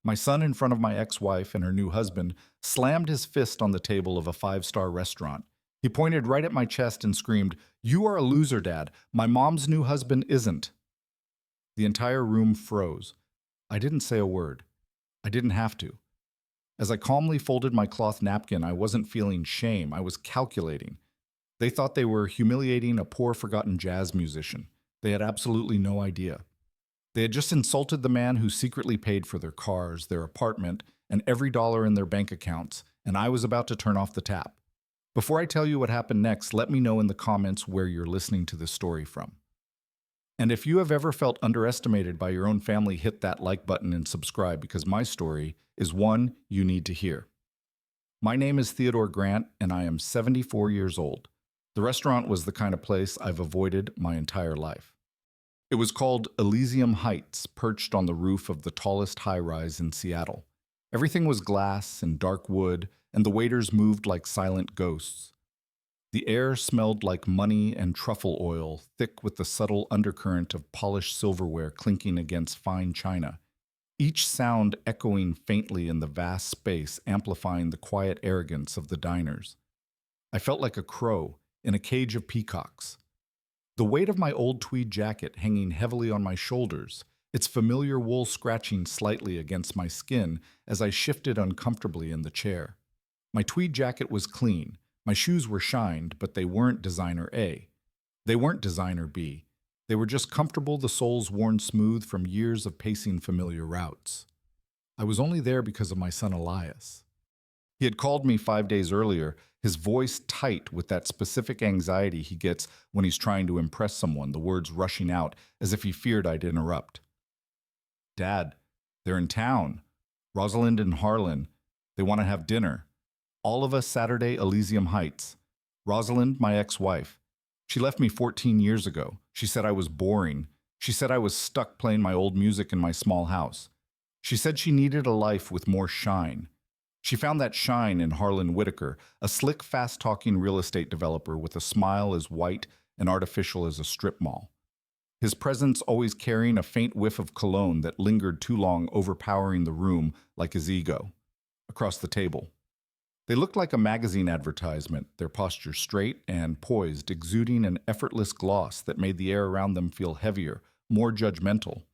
My son, in front of my ex wife and her new husband, slammed his fist on the table of a five-star restaurant. He pointed right at my chest and screamed, "You are a loser, Dad. My mom's new husband isn't." The entire room froze. I didn't say a word. I didn't have to. As I calmly folded my cloth napkin, I wasn't feeling shame. I was calculating. They thought they were humiliating a poor, forgotten jazz musician. They had absolutely no idea. They had just insulted the man who secretly paid for their cars, their apartment, and every dollar in their bank accounts, and I was about to turn off the tap. Before I tell you what happened next, let me know in the comments where you're listening to this story from. And if you have ever felt underestimated by your own family, hit that like button and subscribe because my story is one you need to hear. My name is Theodore Grant, and I am 74 years old. The restaurant was the kind of place I've avoided my entire life. It was called Elysium Heights, perched on the roof of the tallest high rise in Seattle. Everything was glass and dark wood, and the waiters moved like silent ghosts. The air smelled like money and truffle oil, thick with the subtle undercurrent of polished silverware clinking against fine china, each sound echoing faintly in the vast space, amplifying the quiet arrogance of the diners. I felt like a crow in a cage of peacocks. The weight of my old tweed jacket hanging heavily on my shoulders, its familiar wool scratching slightly against my skin as I shifted uncomfortably in the chair. My tweed jacket was clean. My shoes were shined, but they weren't designer A. They weren't designer B. They were just comfortable, the soles worn smooth from years of pacing familiar routes. I was only there because of my son Elias. He had called me 5 days earlier, his voice tight with that specific anxiety he gets when he's trying to impress someone, the words rushing out as if he feared I'd interrupt. "Dad, they're in town. Rosalind and Harlan. They want to have dinner. All of us Saturday, Elysium Heights. Rosalind, my ex-wife. She left me 14 years ago. She said I was boring. She said I was stuck playing my old music in my small house. She said she needed a life with more shine. She found that shine in Harlan Whitaker, a slick, fast-talking real estate developer with a smile as white and artificial as a strip mall. His presence always carrying a faint whiff of cologne that lingered too long, overpowering the room like his ego. Across the table. They looked like a magazine advertisement, their posture straight and poised, exuding an effortless gloss that made the air around them feel heavier, more judgmental.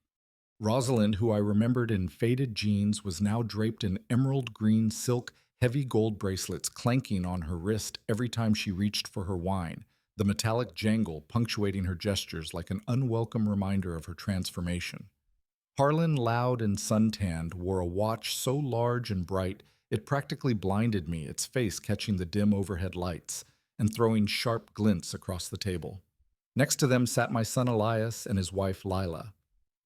Rosalind, who I remembered in faded jeans, was now draped in emerald green silk, heavy gold bracelets clanking on her wrist every time she reached for her wine, the metallic jangle punctuating her gestures like an unwelcome reminder of her transformation. Harlan, loud and suntanned, wore a watch so large and bright it practically blinded me, its face catching the dim overhead lights and throwing sharp glints across the table. Next to them sat my son Elias and his wife Lila.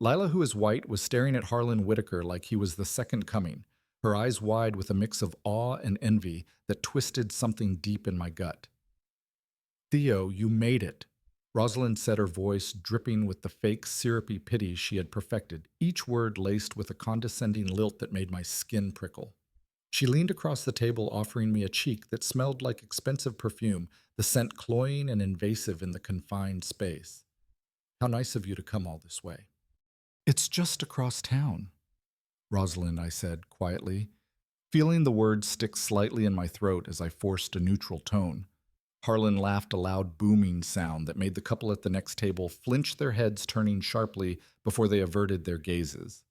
Lila, who is white, was staring at Harlan Whitaker like he was the second coming, her eyes wide with a mix of awe and envy that twisted something deep in my gut. "Theo, you made it," Rosalind said, her voice dripping with the fake syrupy pity she had perfected, each word laced with a condescending lilt that made my skin prickle. She leaned across the table, offering me a cheek that smelled like expensive perfume, the scent cloying and invasive in the confined space. "How nice of you to come all this way." "It's just across town," Rosalind, I said quietly, feeling the words stick slightly in my throat as I forced a neutral tone. Harlan laughed, a loud booming sound that made the couple at the next table flinch, their heads turning sharply before they averted their gazes.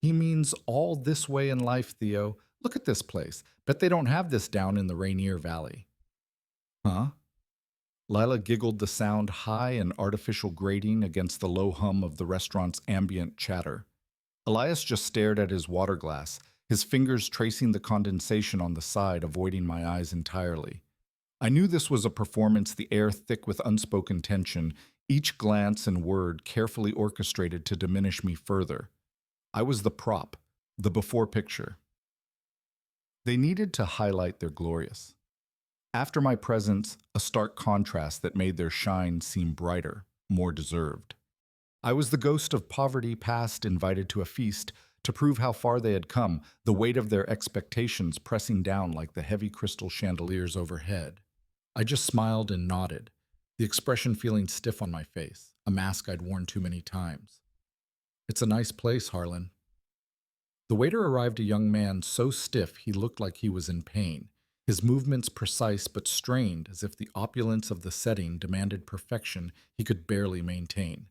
"He means all this way in life, Theo. Look at this place. Bet they don't have this down in the Rainier Valley." "Huh?" Lila giggled, the sound high and artificial grating against the low hum of the restaurant's ambient chatter. Elias just stared at his water glass, his fingers tracing the condensation on the side, avoiding my eyes entirely. I knew this was a performance, the air thick with unspoken tension, each glance and word carefully orchestrated to diminish me further. I was the prop, the before picture. They needed to highlight their glorious. After my presence, a stark contrast that made their shine seem brighter, more deserved. I was the ghost of poverty past, invited to a feast to prove how far they had come, the weight of their expectations pressing down like the heavy crystal chandeliers overhead. I just smiled and nodded, the expression feeling stiff on my face, a mask I'd worn too many times. "It's a nice place, Harlan." The waiter arrived a young man so stiff he looked like he was in pain, his movements precise but strained as if the opulence of the setting demanded perfection he could barely maintain.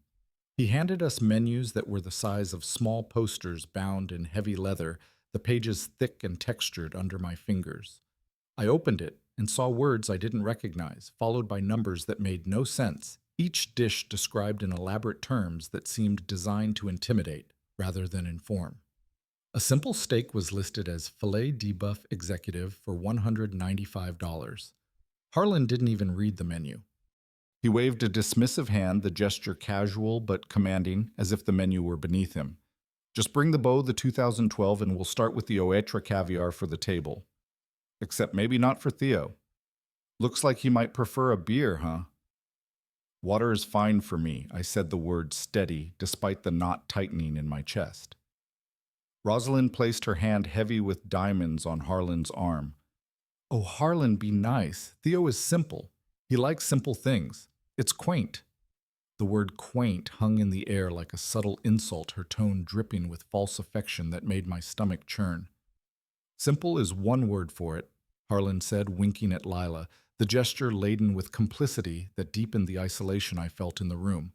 He handed us menus that were the size of small posters bound in heavy leather, the pages thick and textured under my fingers. I opened it and saw words I didn't recognize, followed by numbers that made no sense, each dish described in elaborate terms that seemed designed to intimidate rather than inform. A simple steak was listed as filet de boeuf executive for $195. Harlan didn't even read the menu. He waved a dismissive hand, the gesture casual but commanding, as if the menu were beneath him. Just bring the bow, the 2012, and we'll start with the Oetra caviar for the table. Except maybe not for Theo. Looks like he might prefer a beer, huh? Water is fine for me, I said the word steady, despite the knot tightening in my chest. Rosalind placed her hand heavy with diamonds on Harlan's arm. Oh, Harlan, be nice. Theo is simple. He likes simple things. It's quaint. The word quaint hung in the air like a subtle insult, her tone dripping with false affection that made my stomach churn. Simple is one word for it, Harlan said, winking at Lila, the gesture laden with complicity that deepened the isolation I felt in the room.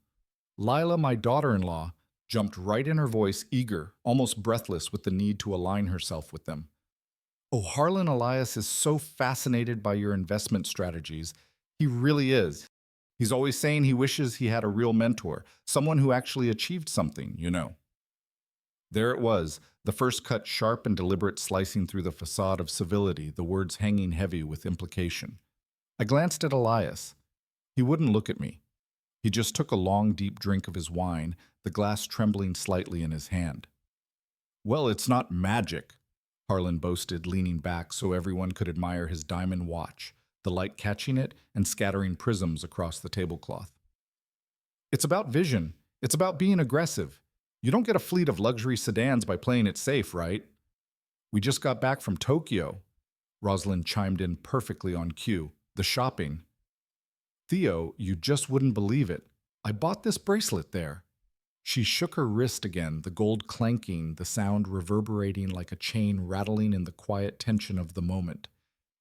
Lila, my daughter-in-law, jumped right in, her voice eager, almost breathless with the need to align herself with them. Oh, Harlan Elias is so fascinated by your investment strategies. He really is. He's always saying he wishes he had a real mentor, someone who actually achieved something, you know. There it was, the first cut sharp and deliberate, slicing through the facade of civility, the words hanging heavy with implication. I glanced at Elias. He wouldn't look at me. He just took a long, deep drink of his wine, the glass trembling slightly in his hand. Well, it's not magic, Harlan boasted, leaning back so everyone could admire his diamond watch, the light catching it and scattering prisms across the tablecloth. It's about vision. It's about being aggressive. You don't get a fleet of luxury sedans by playing it safe, right? We just got back from Tokyo. Rosalind chimed in perfectly on cue. The shopping. Theo, you just wouldn't believe it. I bought this bracelet there. She shook her wrist again, the gold clanking, the sound reverberating like a chain rattling in the quiet tension of the moment.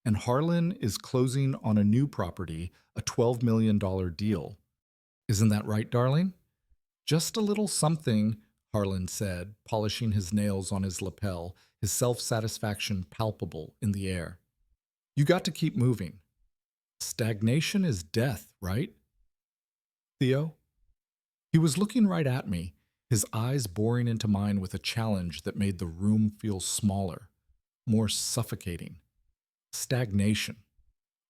And Harlan is closing on a new property, a $12 million deal. Isn't that right, darling? Just a little something, Harlan said, polishing his nails on his lapel, his self-satisfaction palpable in the air. You got to keep moving. Stagnation is death, right? Theo? He was looking right at me, his eyes boring into mine with a challenge that made the room feel smaller, more suffocating. Stagnation.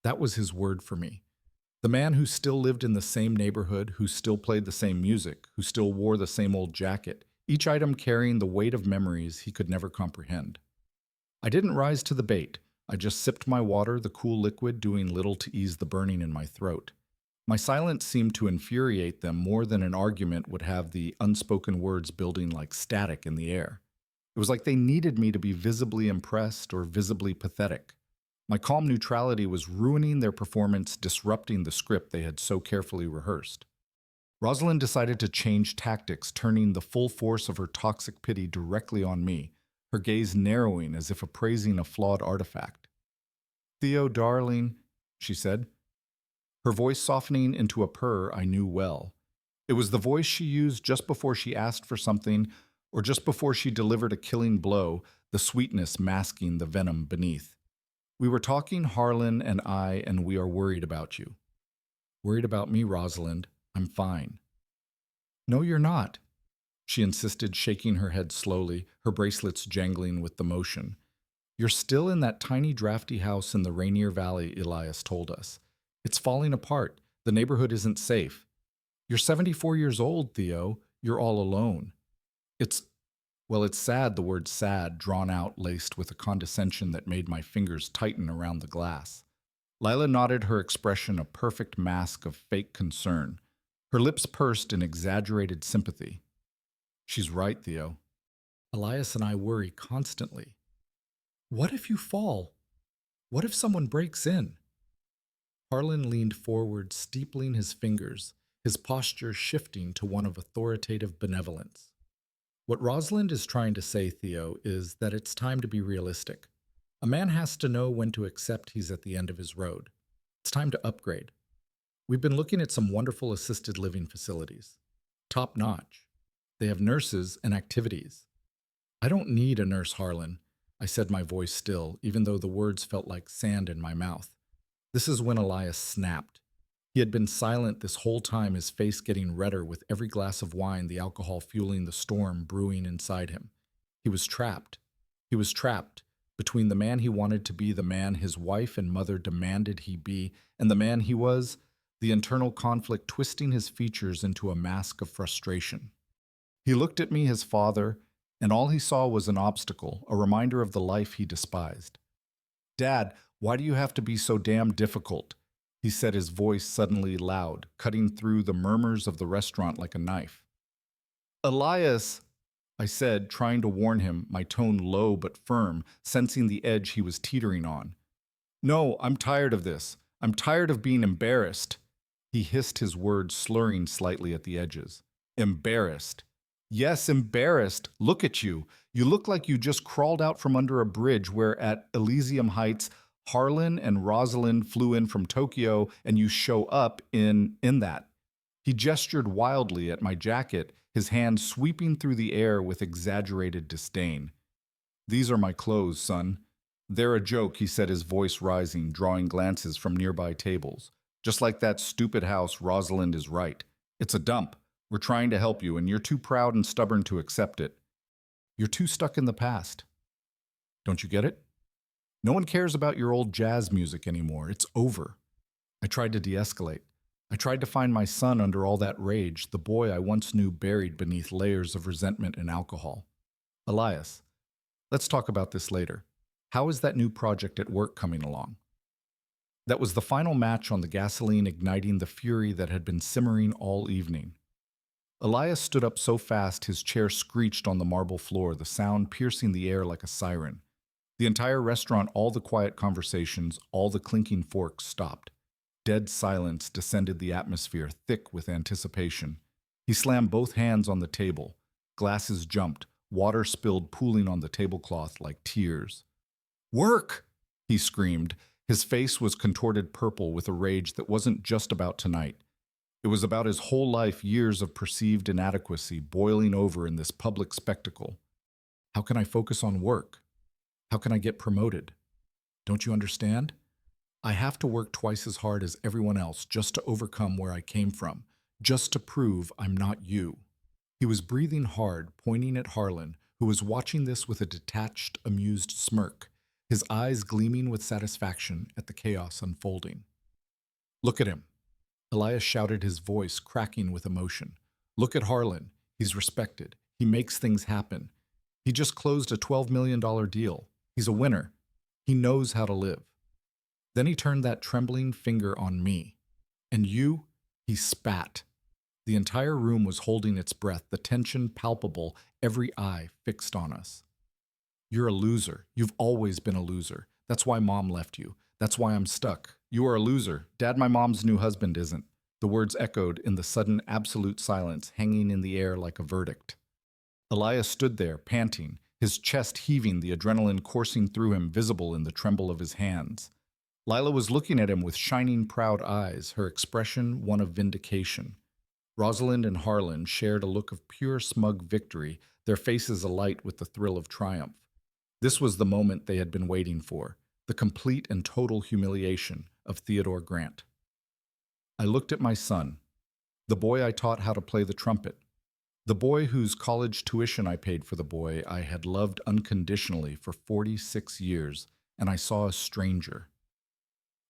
That was his word for me. The man who still lived in the same neighborhood, who still played the same music, who still wore the same old jacket, each item carrying the weight of memories he could never comprehend. I didn't rise to the bait. I just sipped my water, the cool liquid doing little to ease the burning in my throat. My silence seemed to infuriate them more than an argument would have, the unspoken words building like static in the air. It was like they needed me to be visibly impressed or visibly pathetic. My calm neutrality was ruining their performance, disrupting the script they had so carefully rehearsed. Rosalind decided to change tactics, turning the full force of her toxic pity directly on me, her gaze narrowing as if appraising a flawed artifact. Theo, darling, she said, her voice softening into a purr I knew well. It was the voice she used just before she asked for something, or just before she delivered a killing blow, the sweetness masking the venom beneath. We were talking, Harlan and I, and we are worried about you. Worried about me, Rosalind? I'm fine. No, you're not, she insisted, shaking her head slowly, her bracelets jangling with the motion. You're still in that tiny drafty house in the Rainier Valley, Elias told us. It's falling apart. The neighborhood isn't safe. You're 74 years old, Theo. You're all alone. It's sad, the word sad, drawn out, laced with a condescension that made my fingers tighten around the glass. Lila nodded, her expression a perfect mask of fake concern. Her lips pursed in exaggerated sympathy. She's right, Theo. Elias and I worry constantly. What if you fall? What if someone breaks in? Harlan leaned forward, steepling his fingers, his posture shifting to one of authoritative benevolence. What Rosalind is trying to say, Theo, is that it's time to be realistic. A man has to know when to accept he's at the end of his road. It's time to upgrade. We've been looking at some wonderful assisted living facilities. Top notch. They have nurses and activities. I don't need a nurse, Harlan, I said, my voice still, even though the words felt like sand in my mouth. This is when Elias snapped. He had been silent this whole time, his face getting redder with every glass of wine, the alcohol fueling the storm brewing inside him. He was trapped. He was trapped between the man he wanted to be, the man his wife and mother demanded he be, and the man he was, the internal conflict twisting his features into a mask of frustration. He looked at me, his father, and all he saw was an obstacle, a reminder of the life he despised. "Dad, why do you have to be so damn difficult?" he said, his voice suddenly loud, cutting through the murmurs of the restaurant like a knife. "Elias," I said, trying to warn him, my tone low but firm, sensing the edge he was teetering on. "No, I'm tired of this. I'm tired of being embarrassed." He hissed, his words slurring slightly at the edges. "Embarrassed. Yes, embarrassed. Look at you. You look like you just crawled out from under a bridge where at Elysium Heights, Harlan and Rosalind flew in from Tokyo and you show up in that." He gestured wildly at my jacket, his hand sweeping through the air with exaggerated disdain. "These are my clothes, son. They're a joke," he said, his voice rising, drawing glances from nearby tables. "Just like that stupid house, Rosalind is right. It's a dump. We're trying to help you, and you're too proud and stubborn to accept it. You're too stuck in the past. Don't you get it? No one cares about your old jazz music anymore. It's over." I tried to de-escalate. I tried to find my son under all that rage, the boy I once knew buried beneath layers of resentment and alcohol. "Elias, let's talk about this later. How is that new project at work coming along?" That was the final match on the gasoline, igniting the fury that had been simmering all evening. Elias stood up so fast his chair screeched on the marble floor, the sound piercing the air like a siren. The entire restaurant, all the quiet conversations, all the clinking forks stopped. Dead silence descended the atmosphere, thick with anticipation. He slammed both hands on the table. Glasses jumped, water spilled, pooling on the tablecloth like tears. "Work!" he screamed. His face was contorted purple with a rage that wasn't just about tonight. It was about his whole life, years of perceived inadequacy boiling over in this public spectacle. "How can I focus on work? How can I get promoted? Don't you understand? I have to work twice as hard as everyone else just to overcome where I came from, just to prove I'm not you." He was breathing hard, pointing at Harlan, who was watching this with a detached, amused smirk, his eyes gleaming with satisfaction at the chaos unfolding. "Look at him," Elias shouted, his voice cracking with emotion. "Look at Harlan. He's respected. He makes things happen. He just closed a $12 million deal. He's a winner. He knows how to live." Then he turned that trembling finger on me. "And you?" He spat. The entire room was holding its breath, the tension palpable, every eye fixed on us. "You're a loser. You've always been a loser. That's why Mom left you. That's why I'm stuck. You are a loser. Dad, my mom's new husband isn't." The words echoed in the sudden absolute silence, hanging in the air like a verdict. Elias stood there, panting, his chest heaving, the adrenaline coursing through him, visible in the tremble of his hands. Lila was looking at him with shining, proud eyes, her expression one of vindication. Rosalind and Harlan shared a look of pure, smug victory, their faces alight with the thrill of triumph. This was the moment they had been waiting for, the complete and total humiliation of Theodore Grant. I looked at my son, the boy I taught how to play the trumpet, the boy whose college tuition I paid for, the boy I had loved unconditionally for 46 years, and I saw a stranger.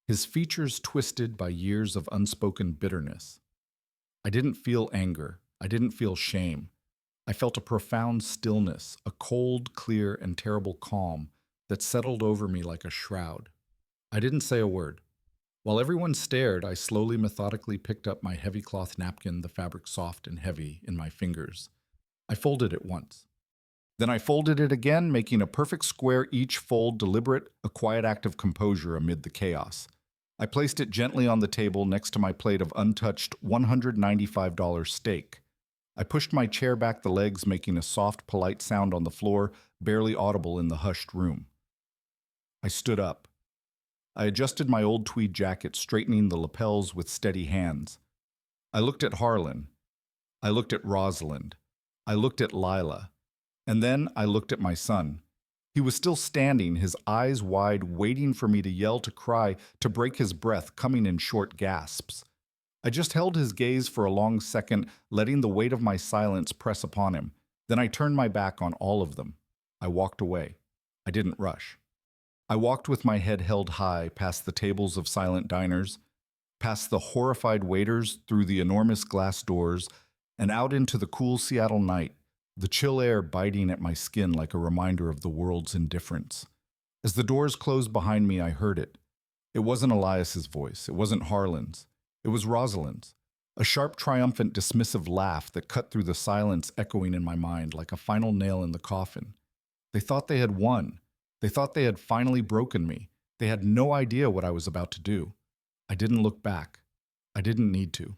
His features twisted by years of unspoken bitterness. I didn't feel anger. I didn't feel shame. I felt a profound stillness, a cold, clear, and terrible calm that settled over me like a shroud. I didn't say a word. While everyone stared, I slowly, methodically picked up my heavy cloth napkin, the fabric soft and heavy in my fingers. I folded it once. Then I folded it again, making a perfect square each fold, deliberate, a quiet act of composure amid the chaos. I placed it gently on the table next to my plate of untouched $195 steak. I pushed my chair back, the legs making a soft, polite sound on the floor, barely audible in the hushed room. I stood up. I adjusted my old tweed jacket, straightening the lapels with steady hands. I looked at Harlan. I looked at Rosalind. I looked at Lila. And then I looked at my son. He was still standing, his eyes wide, waiting for me to yell, to cry, to break his breath, coming in short gasps. I just held his gaze for a long second, letting the weight of my silence press upon him. Then I turned my back on all of them. I walked away. I didn't rush. I walked with my head held high past the tables of silent diners, past the horrified waiters, through the enormous glass doors, and out into the cool Seattle night, the chill air biting at my skin like a reminder of the world's indifference. As the doors closed behind me, I heard it. It wasn't Elias's voice. It wasn't Harlan's. It was Rosalind's. A sharp, triumphant, dismissive laugh that cut through the silence, echoing in my mind like a final nail in the coffin. They thought they had won. They thought they had finally broken me. They had no idea what I was about to do. I didn't look back. I didn't need to.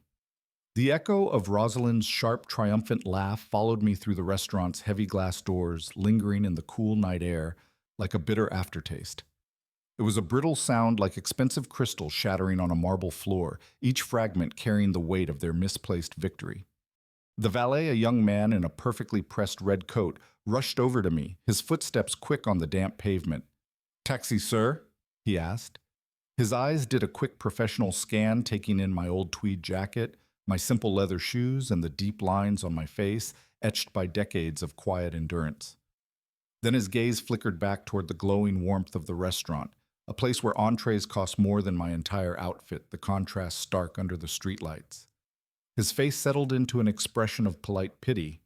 The echo of Rosalind's sharp, triumphant laugh followed me through the restaurant's heavy glass doors, lingering in the cool night air like a bitter aftertaste. It was a brittle sound like expensive crystal shattering on a marble floor, each fragment carrying the weight of their misplaced victory. The valet, a young man in a perfectly pressed red coat, rushed over to me, his footsteps quick on the damp pavement. "Taxi, sir?" he asked. His eyes did a quick professional scan, taking in my old tweed jacket, my simple leather shoes, and the deep lines on my face, etched by decades of quiet endurance. Then his gaze flickered back toward the glowing warmth of the restaurant, a place where entrees cost more than my entire outfit, the contrast stark under the streetlights. His face settled into an expression of polite pity,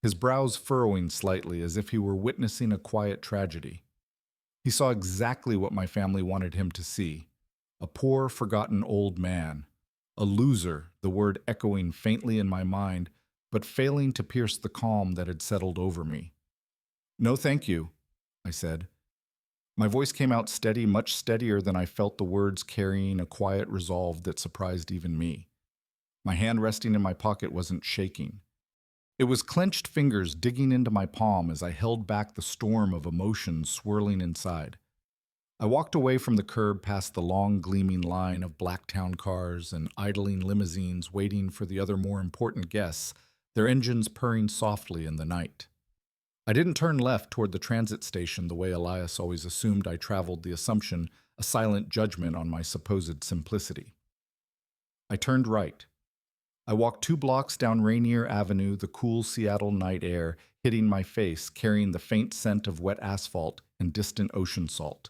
his brows furrowing slightly as if he were witnessing a quiet tragedy. He saw exactly what my family wanted him to see: a poor, forgotten old man. A loser, the word echoing faintly in my mind, but failing to pierce the calm that had settled over me. "No, thank you," I said. My voice came out steady, much steadier than I felt the words, carrying a quiet resolve that surprised even me. My hand resting in my pocket wasn't shaking. It was clenched fingers digging into my palm as I held back the storm of emotions swirling inside. I walked away from the curb past the long, gleaming line of Blacktown cars and idling limousines waiting for the other more important guests, their engines purring softly in the night. I didn't turn left toward the transit station the way Elias always assumed I traveled, the assumption, a silent judgment on my supposed simplicity. I turned right. I walked 2 blocks down Rainier Avenue, the cool Seattle night air hitting my face, carrying the faint scent of wet asphalt and distant ocean salt.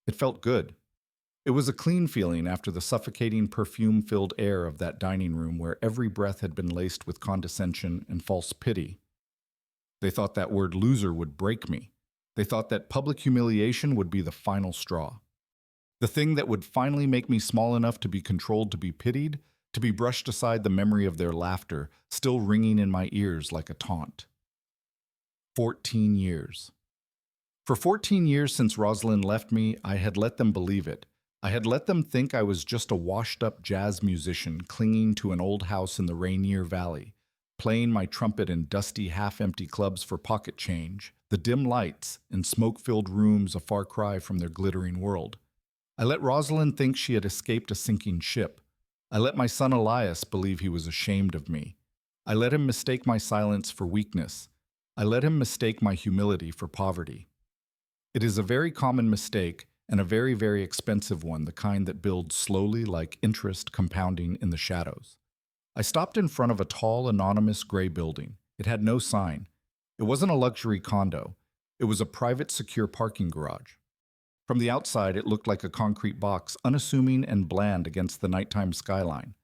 It felt good. It was a clean feeling after the suffocating, perfume-filled air of that dining room where every breath had been laced with condescension and false pity. They thought that word loser would break me. They thought that public humiliation would be the final straw. The thing that would finally make me small enough to be controlled, to be pitied, to be brushed aside, the memory of their laughter, still ringing in my ears like a taunt. 14 years. For 14 years since Rosalind left me, I had let them believe it. I had let them think I was just a washed-up jazz musician clinging to an old house in the Rainier Valley, playing my trumpet in dusty, half-empty clubs for pocket change, the dim lights and smoke-filled rooms a far cry from their glittering world. I let Rosalind think she had escaped a sinking ship. I let my son Elias believe he was ashamed of me. I let him mistake my silence for weakness. I let him mistake my humility for poverty. It is a very common mistake, and a very, very expensive one, the kind that builds slowly like interest compounding in the shadows. I stopped in front of a tall, anonymous gray building. It had no sign. It wasn't a luxury condo. It was a private, secure parking garage. From the outside, it looked like a concrete box, unassuming and bland against the nighttime skyline.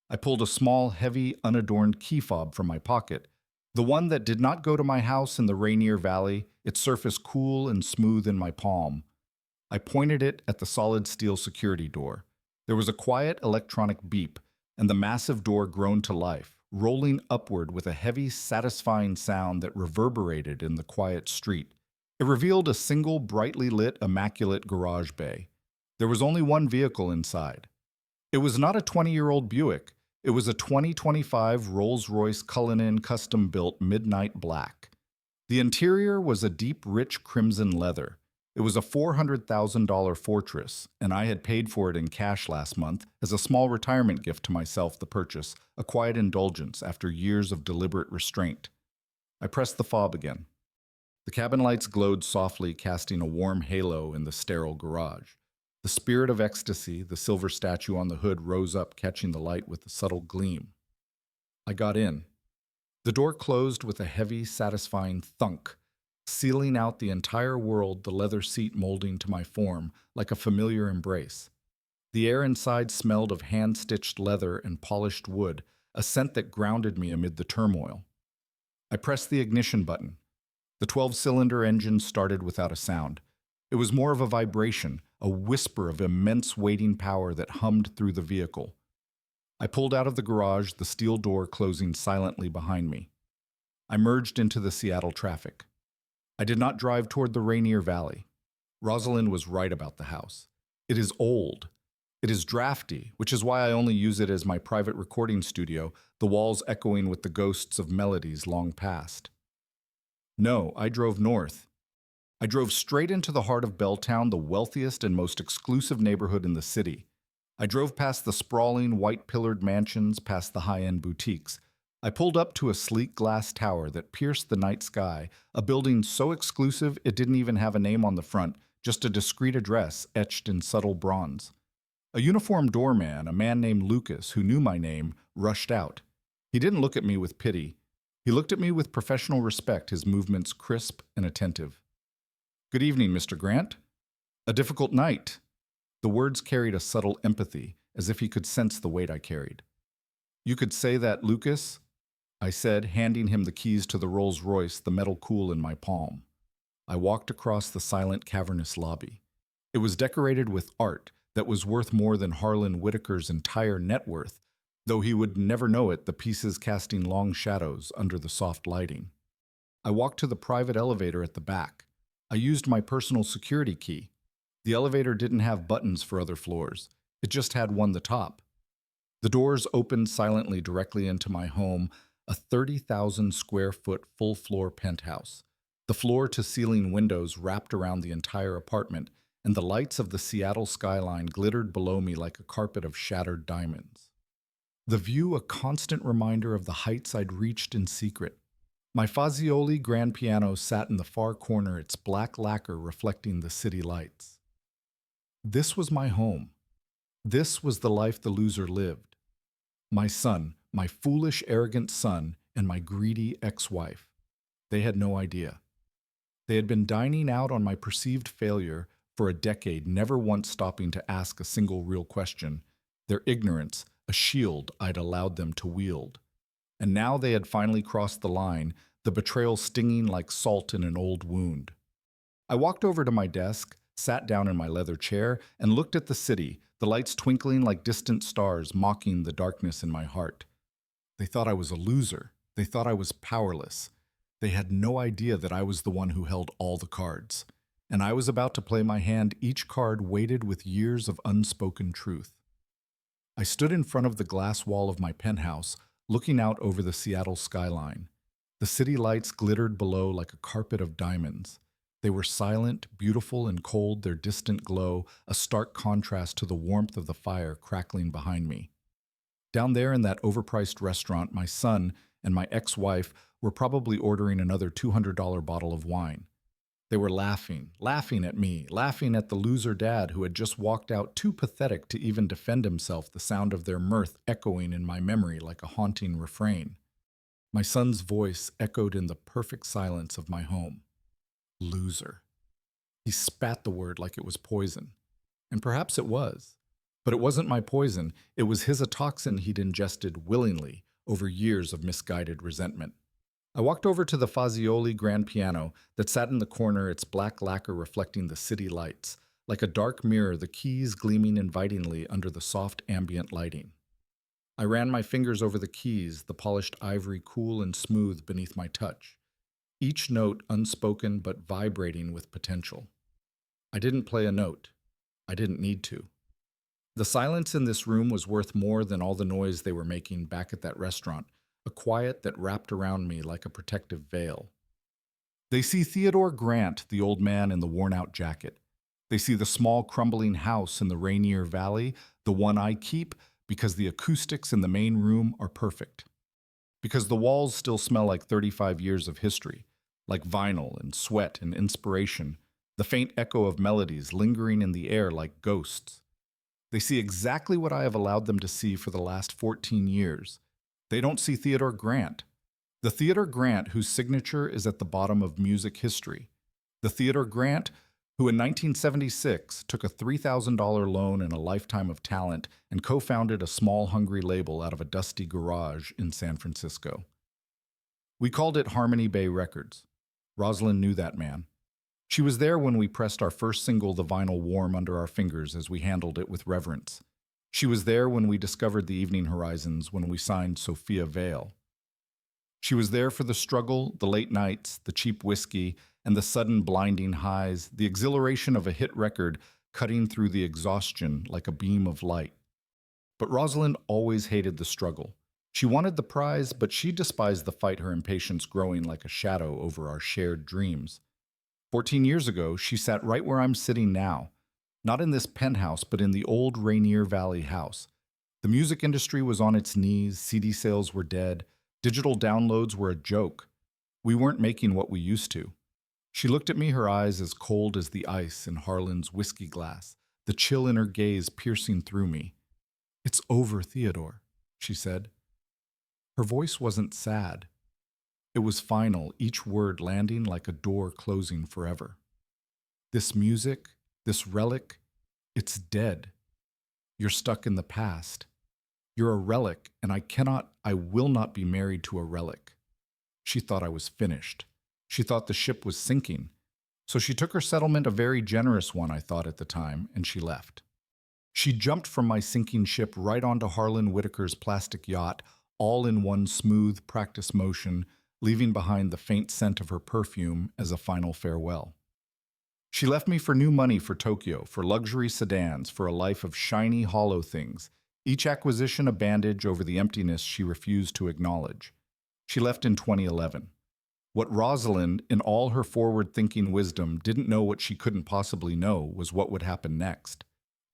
I pulled a small, heavy, unadorned key fob from my pocket, the one that did not go to my house in the Rainier Valley, its surface cool and smooth in my palm. I pointed it at the solid steel security door. There was a quiet electronic beep, and the massive door groaned to life, rolling upward with a heavy, satisfying sound that reverberated in the quiet street. It revealed a single, brightly lit, immaculate garage bay. There was only one vehicle inside. It was not a 20-year-old Buick. It was a 2025 Rolls-Royce Cullinan custom-built Midnight Black. The interior was a deep, rich crimson leather. It was a $400,000 Fortress, and I had paid for it in cash last month as a small retirement gift to myself. The purchase, a quiet indulgence after years of deliberate restraint. I pressed the fob again. The cabin lights glowed softly, casting a warm halo in the sterile garage. The spirit of ecstasy, the silver statue on the hood, rose up, catching the light with a subtle gleam. I got in. The door closed with a heavy, satisfying thunk, sealing out the entire world, the leather seat molding to my form like a familiar embrace. The air inside smelled of hand-stitched leather and polished wood, a scent that grounded me amid the turmoil. I pressed the ignition button. The 12-cylinder engine started without a sound. It was more of a vibration, a whisper of immense waiting power that hummed through the vehicle. I pulled out of the garage, the steel door closing silently behind me. I merged into the Seattle traffic. I did not drive toward the Rainier Valley. Rosalind was right about the house. It is old. It is drafty, which is why I only use it as my private recording studio, the walls echoing with the ghosts of melodies long past. No, I drove north. I drove straight into the heart of Belltown, the wealthiest and most exclusive neighborhood in the city. I drove past the sprawling, white-pillared mansions, past the high-end boutiques. I pulled up to a sleek glass tower that pierced the night sky, a building so exclusive it didn't even have a name on the front, just a discreet address etched in subtle bronze. A uniformed doorman, a man named Lucas, who knew my name, rushed out. He didn't look at me with pity. He looked at me with professional respect, his movements crisp and attentive. "Good evening, Mr. Grant." "A difficult night." The words carried a subtle empathy, as if he could sense the weight I carried. "You could say that, Lucas," I said, handing him the keys to the Rolls-Royce, the metal cool in my palm. I walked across the silent, cavernous lobby. It was decorated with art that was worth more than Harlan Whitaker's entire net worth, though he would never know it, the pieces casting long shadows under the soft lighting. I walked to the private elevator at the back. I used my personal security key. The elevator didn't have buttons for other floors. It just had one, the top. The doors opened silently directly into my home, a 30,000 square foot full-floor penthouse. The floor-to-ceiling windows wrapped around the entire apartment, and the lights of the Seattle skyline glittered below me like a carpet of shattered diamonds. The view a constant reminder of the heights I'd reached in secret. My Fazioli grand piano sat in the far corner, its black lacquer reflecting the city lights. This was my home. This was the life the loser lived. My son, my foolish, arrogant son, and my greedy ex-wife. They had no idea. They had been dining out on my perceived failure for a decade, never once stopping to ask a single real question. Their ignorance, a shield I'd allowed them to wield. And now they had finally crossed the line, the betrayal stinging like salt in an old wound. I walked over to my desk, sat down in my leather chair, and looked at the city, the lights twinkling like distant stars, mocking the darkness in my heart. They thought I was a loser. They thought I was powerless. They had no idea that I was the one who held all the cards. And I was about to play my hand, each card weighted with years of unspoken truth. I stood in front of the glass wall of my penthouse, looking out over the Seattle skyline. The city lights glittered below like a carpet of diamonds. They were silent, beautiful, and cold, their distant glow a stark contrast to the warmth of the fire crackling behind me. Down there in that overpriced restaurant, my son and my ex-wife were probably ordering another $200 bottle of wine. They were laughing at me, laughing at the loser dad who had just walked out, too pathetic to even defend himself, the sound of their mirth echoing in my memory like a haunting refrain. My son's voice echoed in the perfect silence of my home. Loser. He spat the word like it was poison. And perhaps it was. But it wasn't my poison. It was a toxin he'd ingested willingly over years of misguided resentment. I walked over to the Fazioli grand piano that sat in the corner, its black lacquer reflecting the city lights, like a dark mirror, the keys gleaming invitingly under the soft ambient lighting. I ran my fingers over the keys, the polished ivory cool and smooth beneath my touch, each note unspoken but vibrating with potential. I didn't play a note. I didn't need to. The silence in this room was worth more than all the noise they were making back at that restaurant, a quiet that wrapped around me like a protective veil. They see Theodore Grant, the old man in the worn out jacket. They see the small crumbling house in the Rainier Valley, the one I keep, because the acoustics in the main room are perfect. Because the walls still smell like 35 years of history, like vinyl and sweat and inspiration, the faint echo of melodies lingering in the air like ghosts. They see exactly what I have allowed them to see for the last 14 years. They don't see Theodore Grant. The Theodore Grant whose signature is at the bottom of music history. The Theodore Grant who in 1976 took a $3,000 loan and a lifetime of talent and co-founded a small hungry label out of a dusty garage in San Francisco. We called it Harmony Bay Records. Rosalind knew that man. She was there when we pressed our first single, The Vinyl, warm under our fingers as we handled it with reverence. She was there when we discovered the Evening Horizons, when we signed Sophia Vale. She was there for the struggle, the late nights, the cheap whiskey, and the sudden blinding highs, the exhilaration of a hit record cutting through the exhaustion like a beam of light. But Rosalind always hated the struggle. She wanted the prize, but she despised the fight, her impatience growing like a shadow over our shared dreams. 14 years ago, she sat right where I'm sitting now, not in this penthouse, but in the old Rainier Valley house. The music industry was on its knees, CD sales were dead, digital downloads were a joke. We weren't making what we used to. She looked at me, her eyes as cold as the ice in Harlan's whiskey glass, the chill in her gaze piercing through me. "It's over, Theodore," she said. Her voice wasn't sad. It was final, each word landing like a door closing forever. This music, this relic, it's dead. You're stuck in the past. You're a relic, and I will not be married to a relic. She thought I was finished. She thought the ship was sinking. So she took her settlement, a very generous one, I thought at the time, and she left. She jumped from my sinking ship right onto Harlan Whitaker's plastic yacht, all in one smooth practice motion, leaving behind the faint scent of her perfume as a final farewell. She left me for new money for Tokyo, for luxury sedans, for a life of shiny, hollow things, each acquisition a bandage over the emptiness she refused to acknowledge. She left in 2011. What Rosalind, in all her forward-thinking wisdom, didn't know what she couldn't possibly know was what would happen next.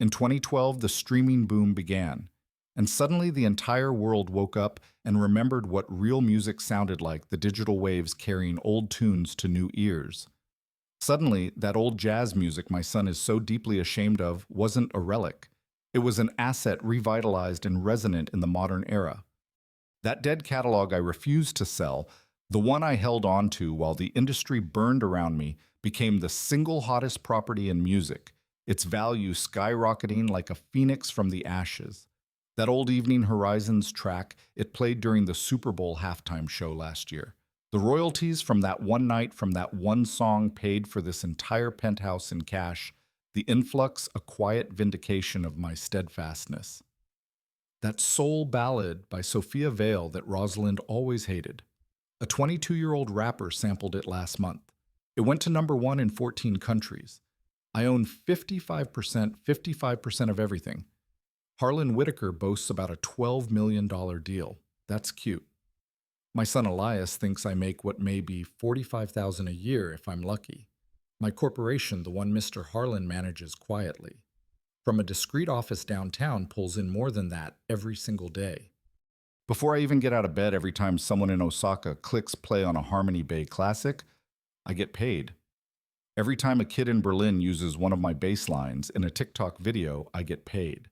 In 2012, the streaming boom began, and suddenly the entire world woke up and remembered what real music sounded like, the digital waves carrying old tunes to new ears. Suddenly, that old jazz music my son is so deeply ashamed of wasn't a relic. It was an asset revitalized and resonant in the modern era. That dead catalog I refused to sell, the one I held on to while the industry burned around me, became the single hottest property in music, its value skyrocketing like a phoenix from the ashes. That old Evening Horizons track, it played during the Super Bowl halftime show last year. The royalties from that one night, from that one song, paid for this entire penthouse in cash, the influx a quiet vindication of my steadfastness. That soul ballad by Sophia Vale that Rosalind always hated. A 22-year-old rapper sampled it last month. It went to #1 in 14 countries. I own 55% of everything. Harlan Whitaker boasts about a $12 million deal. That's cute. My son Elias thinks I make what may be $45,000 a year if I'm lucky. My corporation, the one Mr. Harlan manages quietly, from a discreet office downtown, pulls in more than that every single day. Before I even get out of bed, every time someone in Osaka clicks play on a Harmony Bay classic, I get paid. Every time a kid in Berlin uses one of my bass lines in a TikTok video, I get paid.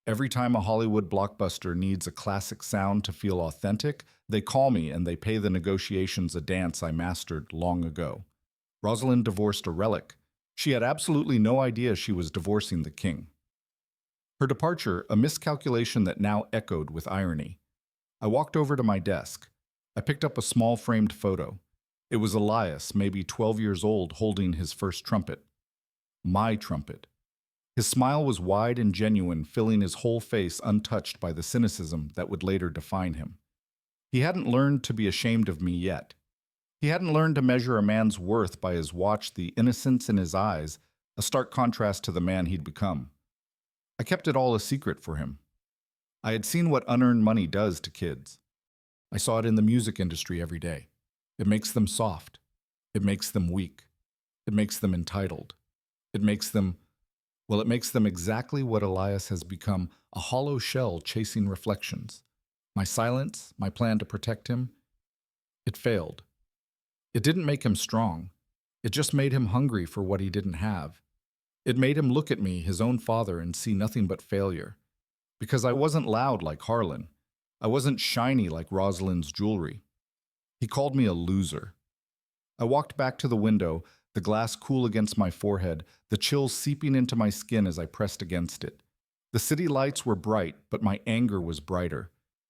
Every time a Hollywood blockbuster needs a classic sound to feel authentic, they call me and they pay the negotiations a dance I mastered long ago. Rosalind divorced a relic. She had absolutely no idea she was divorcing the king. Her departure, a miscalculation that now echoed with irony. I walked over to my desk. I picked up a small framed photo. It was Elias, maybe 12 years old, holding his first trumpet. My trumpet. His smile was wide and genuine, filling his whole face untouched by the cynicism that would later define him. He hadn't learned to be ashamed of me yet. He hadn't learned to measure a man's worth by his watch, the innocence in his eyes, a stark contrast to the man he'd become. I kept it all a secret for him. I had seen what unearned money does to kids. I saw it in the music industry every day. It makes them soft. It makes them weak. It makes them entitled. It makes them, well, it makes them exactly what Elias has become, a hollow shell chasing reflections. My silence, my plan to protect him, it failed. It didn't make him strong. It just made him hungry for what he didn't have. It made him look at me, his own father, and see nothing but failure. Because I wasn't loud like Harlan. I wasn't shiny like Rosalind's jewelry. He called me a loser. I walked back to the window, the glass cool against my forehead, the chills seeping into my skin as I pressed against it. The city lights were bright, but my anger was brighter.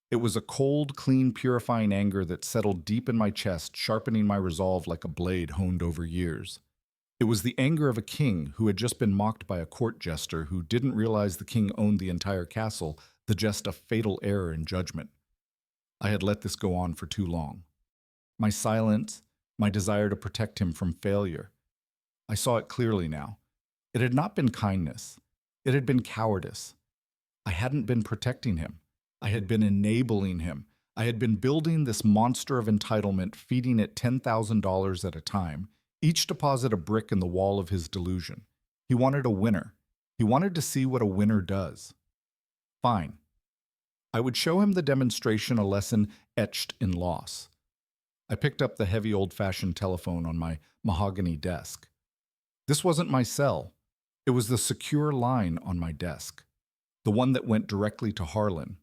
It was a cold, clean, purifying anger that settled deep in my chest, sharpening my resolve like a blade honed over years. It was the anger of a king who had just been mocked by a court jester who didn't realize the king owned the entire castle, the jest a fatal error in judgment. I had let this go on for too long. My silence, my desire to protect him from failure. I saw it clearly now. It had not been kindness. It had been cowardice. I hadn't been protecting him. I had been enabling him. I had been building this monster of entitlement, feeding it $10,000 at a time, each deposit a brick in the wall of his delusion. He wanted a winner. He wanted to see what a winner does. Fine. I would show him the demonstration, a lesson etched in loss. I picked up the heavy old-fashioned telephone on my mahogany desk. This wasn't my cell. It was the secure line on my desk, the one that went directly to Harlan.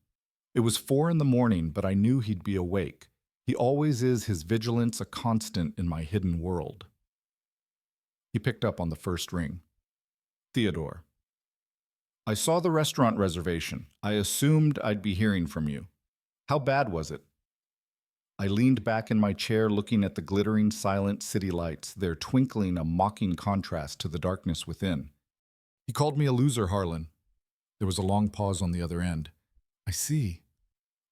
It was 4 a.m, but I knew he'd be awake. He always is, his vigilance a constant in my hidden world. He picked up on the first ring. Theodore. I saw the restaurant reservation. I assumed I'd be hearing from you. How bad was it? I leaned back in my chair looking at the glittering, silent city lights, their twinkling a mocking contrast to the darkness within. He called me a loser, Harlan. There was a long pause on the other end. I see.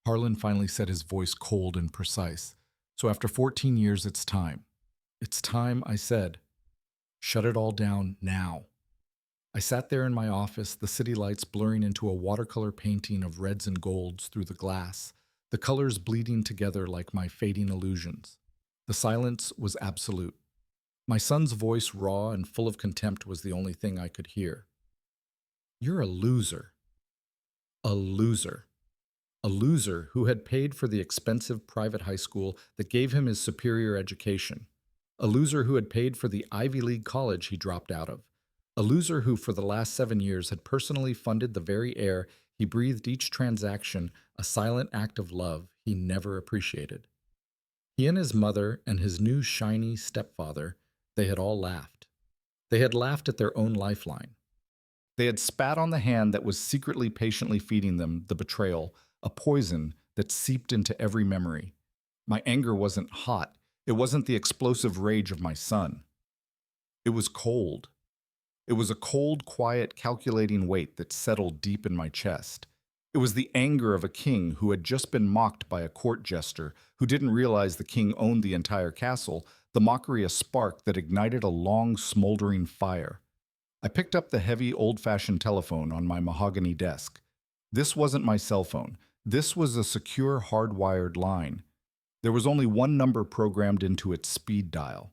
Harlan finally said, his voice cold and precise. So after 14 years, it's time. It's time, I said. Shut it all down now. I sat there in my office, the city lights blurring into a watercolor painting of reds and golds through the glass, the colors bleeding together like my fading illusions. The silence was absolute. My son's voice, raw and full of contempt, was the only thing I could hear. You're a loser. A loser. A loser who had paid for the expensive private high school that gave him his superior education. A loser who had paid for the Ivy League college he dropped out of. A loser who, for the last 7 years, had personally funded the very air he breathed, each transaction a silent act of love he never appreciated. He and his mother and his new shiny stepfather, they had all laughed. They had laughed at their own lifeline. They had spat on the hand that was secretly patiently feeding them the betrayal, a poison that seeped into every memory. My anger wasn't hot. It wasn't the explosive rage of my son. It was cold. It was a cold, quiet, calculating weight that settled deep in my chest. It was the anger of a king who had just been mocked by a court jester who didn't realize the king owned the entire castle, the mockery a spark that ignited a long, smoldering fire. I picked up the heavy, old-fashioned telephone on my mahogany desk. This wasn't my cell phone. This was a secure, hardwired line. There was only one number programmed into its speed dial.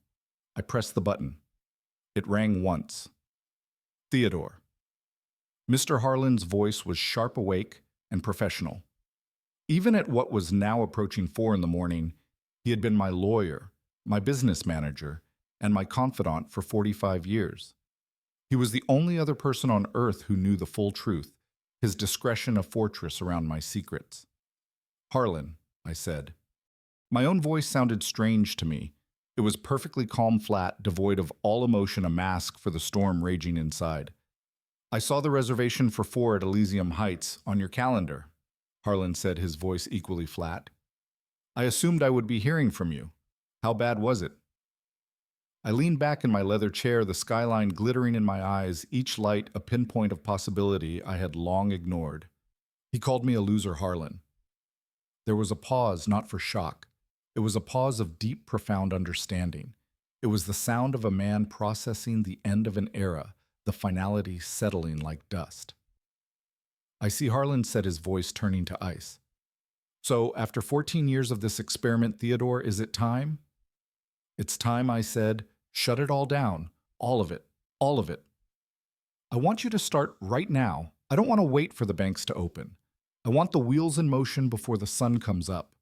I pressed the button. It rang once. Theodore. Mr. Harlan's voice was sharp awake and professional. Even at what was now approaching 4 a.m, he had been my lawyer, my business manager, and my confidant for 45 years. He was the only other person on earth who knew the full truth, his discretion a fortress around my secrets. Harlan, I said. My own voice sounded strange to me. It was perfectly calm, flat, devoid of all emotion, a mask for the storm raging inside. I saw the reservation for 4 at Elysium Heights on your calendar, Harlan said, his voice equally flat. I assumed I would be hearing from you. How bad was it? I leaned back in my leather chair, the skyline glittering in my eyes, each light a pinpoint of possibility I had long ignored. He called me a loser, Harlan. There was a pause, not for shock. It was a pause of deep, profound understanding. It was the sound of a man processing the end of an era, the finality settling like dust. I see, Harlan said, his voice turning to ice. So, after 14 years of this experiment, Theodore, is it time? It's time, I said. Shut it all down. All of it. All of it. I want you to start right now. I don't want to wait for the banks to open. I want the wheels in motion before the sun comes up.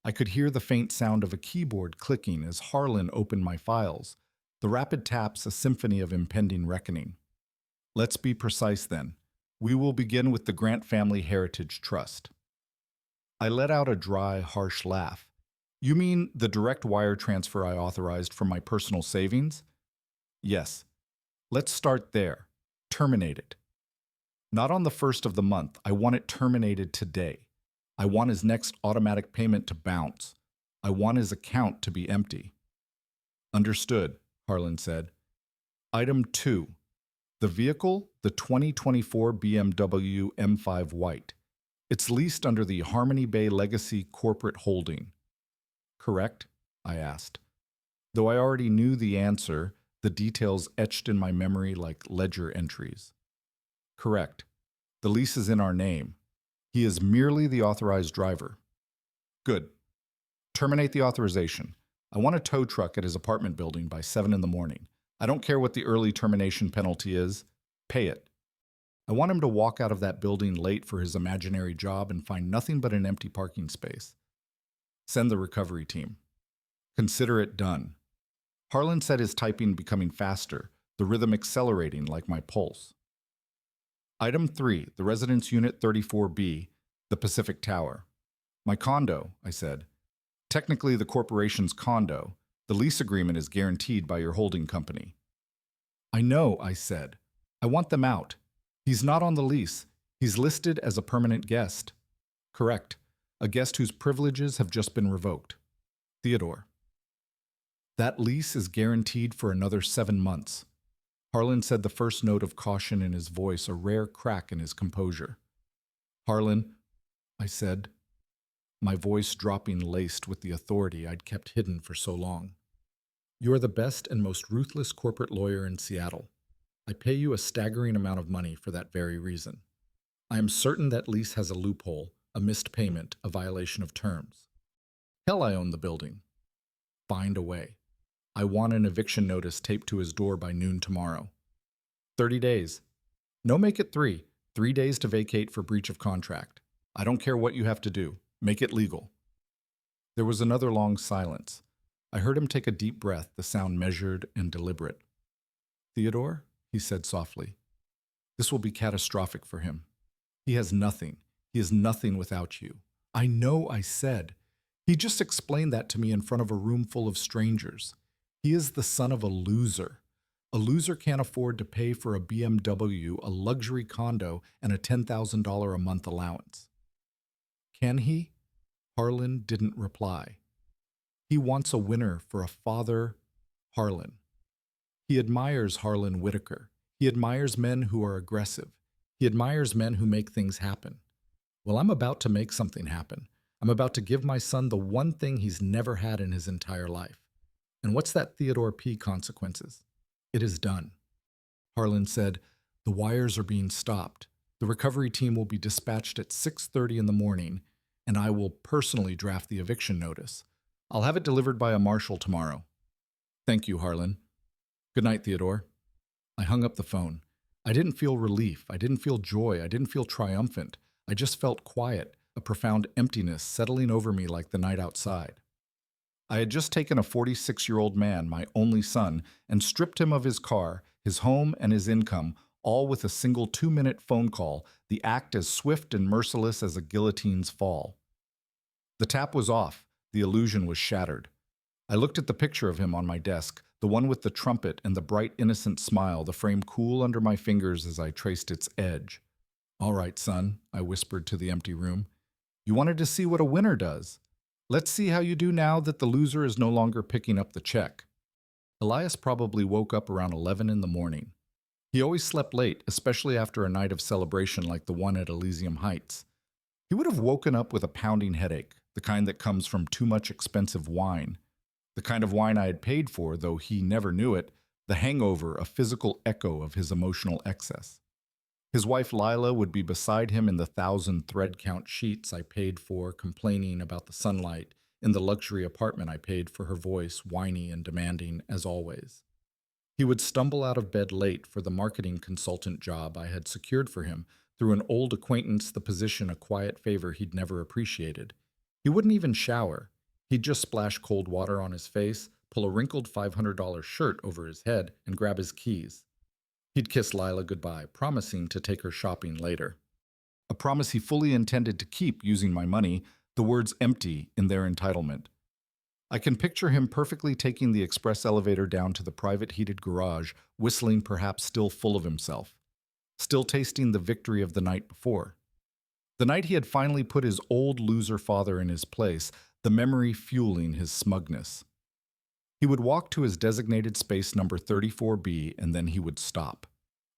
I could hear the faint sound of a keyboard clicking as Harlan opened my files, the rapid taps a symphony of impending reckoning. Let's be precise then. We will begin with the Grant Family Heritage Trust. I let out a dry, harsh laugh. You mean the direct wire transfer I authorized from my personal savings? Yes. Let's start there. Terminate it. Not on the first of the month. I want it terminated today. I want his next automatic payment to bounce. I want his account to be empty. Understood, Harlan said. Item 2. The vehicle, the 2024 BMW M5 White. It's leased under the Harmony Bay Legacy Corporate Holding. Correct? I asked. Though I already knew the answer, the details etched in my memory like ledger entries. Correct. The lease is in our name. He is merely the authorized driver. Good. Terminate the authorization. I want a tow truck at his apartment building by 7 in the morning. I don't care what the early termination penalty is. Pay it. I want him to walk out of that building late for his imaginary job and find nothing but an empty parking space. Send the recovery team. Consider it done. Harlan said, his typing becoming faster, the rhythm accelerating like my pulse. Item 3, the Residence Unit 34B, the Pacific Tower. My condo, I said. Technically the corporation's condo. The lease agreement is guaranteed by your holding company. I know, I said. I want them out. He's not on the lease. He's listed as a permanent guest. Correct. A guest whose privileges have just been revoked. Theodore. That lease is guaranteed for another 7 months. Harlan said, the first note of caution in his voice, a rare crack in his composure. Harlan, I said, my voice dropping laced with the authority I'd kept hidden for so long. You are the best and most ruthless corporate lawyer in Seattle. I pay you a staggering amount of money for that very reason. I am certain that lease has a loophole, a missed payment, a violation of terms. Hell, I own the building. Find a way. I want an eviction notice taped to his door by noon tomorrow. 30 days. No, make it 3. 3 days to vacate for breach of contract. I don't care what you have to do. Make it legal. There was another long silence. I heard him take a deep breath, the sound measured and deliberate. Theodore, he said softly, this will be catastrophic for him. He has nothing. He is nothing without you. I know, I said. He just explained that to me in front of a room full of strangers. He is the son of a loser. A loser can't afford to pay for a BMW, a luxury condo, and a $10,000 a month allowance. Can he? Harlan didn't reply. He wants a winner for a father, Harlan. He admires Harlan Whitaker. He admires men who are aggressive. He admires men who make things happen. Well, I'm about to make something happen. I'm about to give my son the one thing he's never had in his entire life. And what's that, Theodore P. consequences? It is done. Harlan said, the wires are being stopped. The recovery team will be dispatched at 6:30 in the morning, and I will personally draft the eviction notice. I'll have it delivered by a marshal tomorrow. Thank you, Harlan. Good night, Theodore. I hung up the phone. I didn't feel relief. I didn't feel joy. I didn't feel triumphant. I just felt quiet, a profound emptiness settling over me like the night outside. I had just taken a 46-year-old man, my only son, and stripped him of his car, his home, and his income, all with a single 2-minute phone call, the act as swift and merciless as a guillotine's fall. The tap was off. The illusion was shattered. I looked at the picture of him on my desk, the one with the trumpet and the bright, innocent smile, the frame cool under my fingers as I traced its edge. All right, son, I whispered to the empty room. You wanted to see what a winner does. Let's see how you do now that the loser is no longer picking up the check. Elias probably woke up around 11 in the morning. He always slept late, especially after a night of celebration like the one at Elysium Heights. He would have woken up with a pounding headache, the kind that comes from too much expensive wine. The kind of wine I had paid for, though he never knew it, the hangover, a physical echo of his emotional excess. His wife Lila would be beside him in the 1,000 thread count sheets I paid for, complaining about the sunlight, in the luxury apartment I paid for her voice, whiny and demanding as always. He would stumble out of bed late for the marketing consultant job I had secured for him through an old acquaintance, the position a quiet favor he'd never appreciated. He wouldn't even shower. He'd just splash cold water on his face, pull a wrinkled $500 shirt over his head, and grab his keys. He'd kiss Lila goodbye, promising to take her shopping later. A promise he fully intended to keep using my money, the words empty in their entitlement. I can picture him perfectly taking the express elevator down to the private heated garage, whistling, perhaps still full of himself, still tasting the victory of the night before. The night he had finally put his old loser father in his place, the memory fueling his smugness. He would walk to his designated space number 34B, and then he would stop.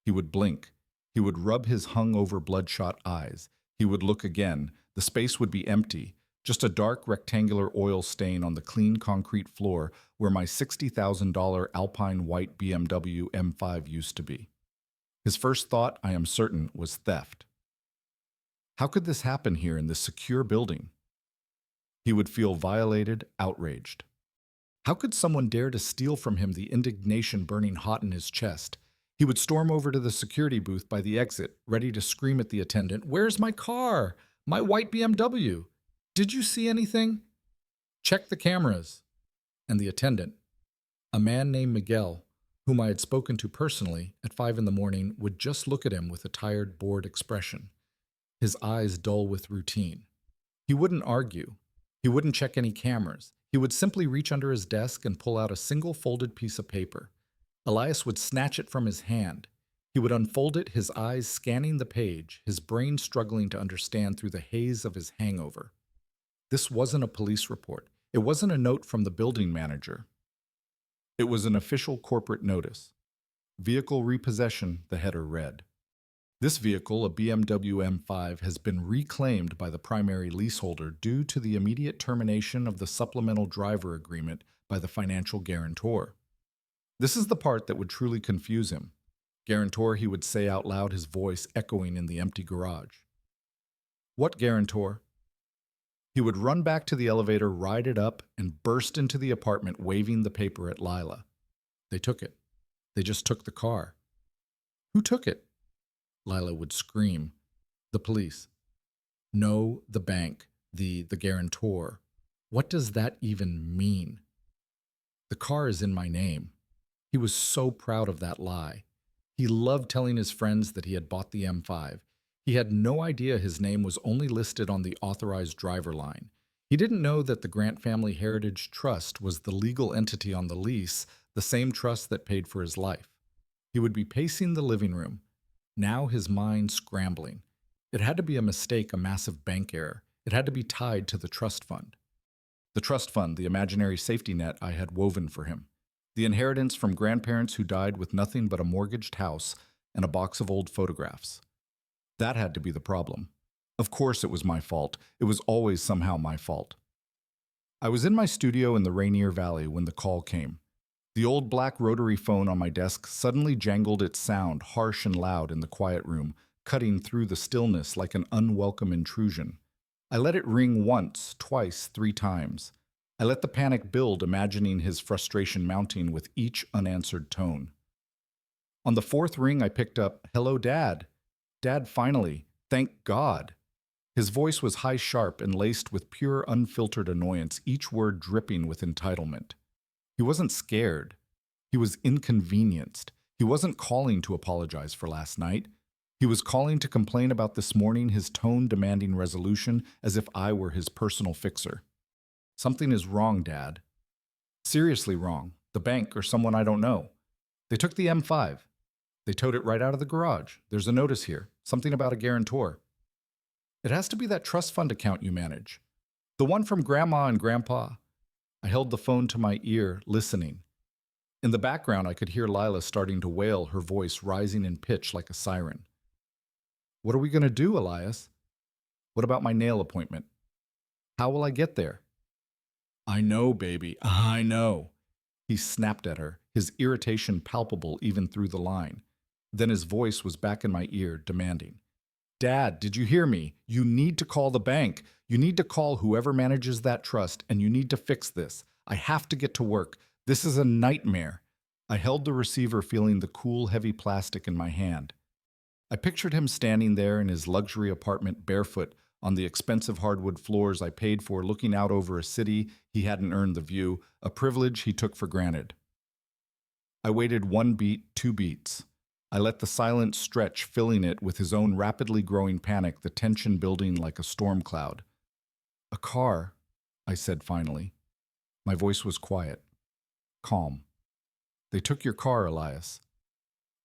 He would blink. He would rub his hung-over bloodshot eyes. He would look again. The space would be empty, just a dark rectangular oil stain on the clean concrete floor where my $60,000 Alpine white BMW M5 used to be. His first thought, I am certain, was theft. How could this happen here in this secure building? He would feel violated, outraged. How could someone dare to steal from him, the indignation burning hot in his chest? He would storm over to the security booth by the exit, ready to scream at the attendant, "Where's my car? My white BMW? Did you see anything? Check the cameras." And the attendant, a man named Miguel, whom I had spoken to personally at 5 in the morning, would just look at him with a tired, bored expression, his eyes dull with routine. He wouldn't argue. He wouldn't check any cameras. He would simply reach under his desk and pull out a single folded piece of paper. Elias would snatch it from his hand. He would unfold it, his eyes scanning the page, his brain struggling to understand through the haze of his hangover. This wasn't a police report. It wasn't a note from the building manager. It was an official corporate notice. Vehicle repossession, the header read. This vehicle, a BMW M5, has been reclaimed by the primary leaseholder due to the immediate termination of the supplemental driver agreement by the financial guarantor. This is the part that would truly confuse him. Guarantor, he would say out loud, his voice echoing in the empty garage. What guarantor? He would run back to the elevator, ride it up, and burst into the apartment waving the paper at Lila. They took it. They just took the car. Who took it? Lila would scream. The police. No, the bank, the guarantor. What does that even mean? The car is in my name. He was so proud of that lie. He loved telling his friends that he had bought the M5. He had no idea his name was only listed on the authorized driver line. He didn't know that the Grant Family Heritage Trust was the legal entity on the lease, the same trust that paid for his life. He would be pacing the living room, now his mind scrambling. It had to be a mistake, a massive bank error. It had to be tied to the trust fund. The trust fund, the imaginary safety net I had woven for him. The inheritance from grandparents who died with nothing but a mortgaged house and a box of old photographs. That had to be the problem. Of course it was my fault. It was always somehow my fault. I was in my studio in the Rainier Valley when the call came. The old black rotary phone on my desk suddenly jangled its sound, harsh and loud, in the quiet room, cutting through the stillness like an unwelcome intrusion. I let it ring once, twice, 3 times. I let the panic build, imagining his frustration mounting with each unanswered tone. On the 4th ring, I picked up, "Hello, Dad. Dad, finally. Thank God." His voice was high, sharp, and laced with pure, unfiltered annoyance, each word dripping with entitlement. He wasn't scared. He was inconvenienced. He wasn't calling to apologize for last night. He was calling to complain about this morning, his tone demanding resolution as if I were his personal fixer. "Something is wrong, Dad. Seriously wrong. The bank or someone I don't know. They took the M5. They towed it right out of the garage. There's a notice here. Something about a guarantor. It has to be that trust fund account you manage. The one from Grandma and Grandpa." I held the phone to my ear, listening. In the background, I could hear Lila starting to wail, her voice rising in pitch like a siren. "What are we going to do, Elias? What about my nail appointment? How will I get there?" "I know, baby, I know." He snapped at her, his irritation palpable even through the line. Then his voice was back in my ear, demanding, Dad, did you hear me? You need to call the bank. You need to call whoever manages that trust, and you need to fix this. I have to get to work. This is a nightmare. I held the receiver, feeling the cool, heavy plastic in my hand. I pictured him standing there in his luxury apartment barefoot on the expensive hardwood floors I paid for, looking out over a city he hadn't earned the view, a privilege he took for granted. I waited 1 beat, 2 beats. I let the silence stretch, filling it with his own rapidly growing panic, the tension building like a storm cloud. A car, I said finally. My voice was quiet, calm. They took your car, Elias.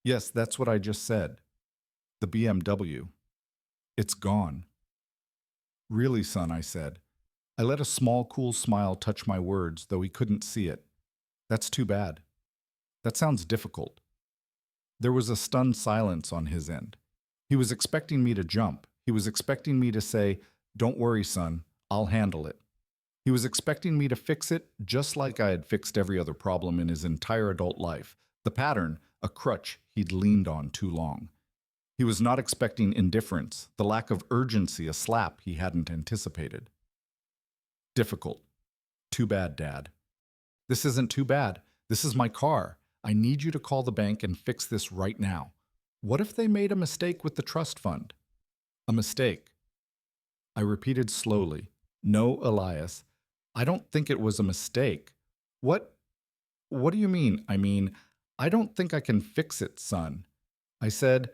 Yes, that's what I just said. The BMW. It's gone. Really, son, I said. I let a small, cool smile touch my words, though he couldn't see it. That's too bad. That sounds difficult. There was a stunned silence on his end. He was expecting me to jump. He was expecting me to say, Don't worry, son, I'll handle it. He was expecting me to fix it just like I had fixed every other problem in his entire adult life. The pattern, a crutch he'd leaned on too long. He was not expecting indifference, the lack of urgency, a slap he hadn't anticipated. Difficult. Too bad, Dad. This isn't too bad. This is my car. I need you to call the bank and fix this right now. What if they made a mistake with the trust fund? A mistake. I repeated slowly. No, Elias. I don't think it was a mistake. What do you mean? I mean, I don't think I can fix it, son. I said,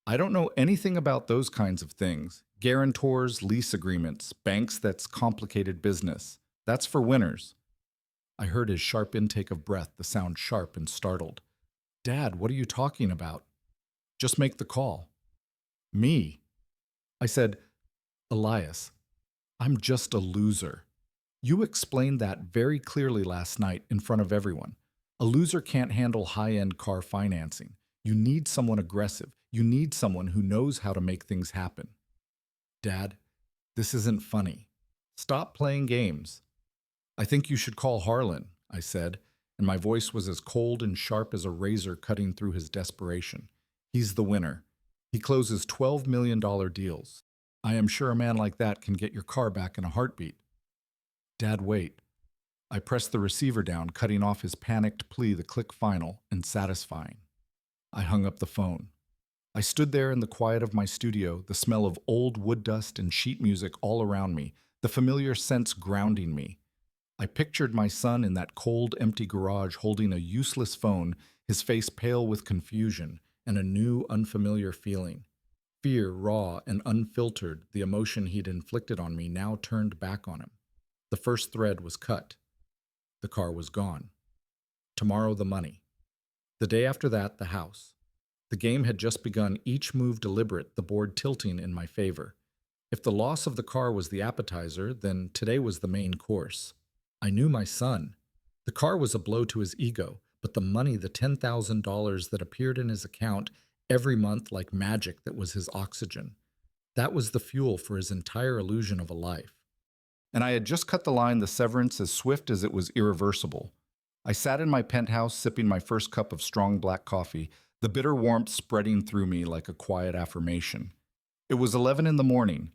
I don't know anything about those kinds of things. Guarantors, lease agreements, banks, that's complicated business. That's for winners. I heard his sharp intake of breath, the sound sharp and startled. Dad, what are you talking about? Just make the call. Me? I said, Elias, I'm just a loser. You explained that very clearly last night in front of everyone. A loser can't handle high-end car financing. You need someone aggressive. You need someone who knows how to make things happen. Dad, this isn't funny. Stop playing games. I think you should call Harlan, I said, and my voice was as cold and sharp as a razor cutting through his desperation. He's the winner. He closes $12 million deals. I am sure a man like that can get your car back in a heartbeat. Dad, wait. I pressed the receiver down, cutting off his panicked plea, the click final and satisfying. I hung up the phone. I stood there in the quiet of my studio, the smell of old wood dust and sheet music all around me, the familiar scents grounding me. I pictured my son in that cold, empty garage holding a useless phone, his face pale with confusion and a new, unfamiliar feeling. Fear, raw and unfiltered, the emotion he'd inflicted on me now turned back on him. The first thread was cut. The car was gone. Tomorrow, the money. The day after that, the house. The game had just begun, each move deliberate, the board tilting in my favor. If the loss of the car was the appetizer, then today was the main course. I knew my son. The car was a blow to his ego, but the money, the $10,000 that appeared in his account every month like magic, that was his oxygen. That was the fuel for his entire illusion of a life. And I had just cut the line, the severance as swift as it was irreversible. I sat in my penthouse sipping my first cup of strong black coffee, the bitter warmth spreading through me like a quiet affirmation. It was 11 in the morning.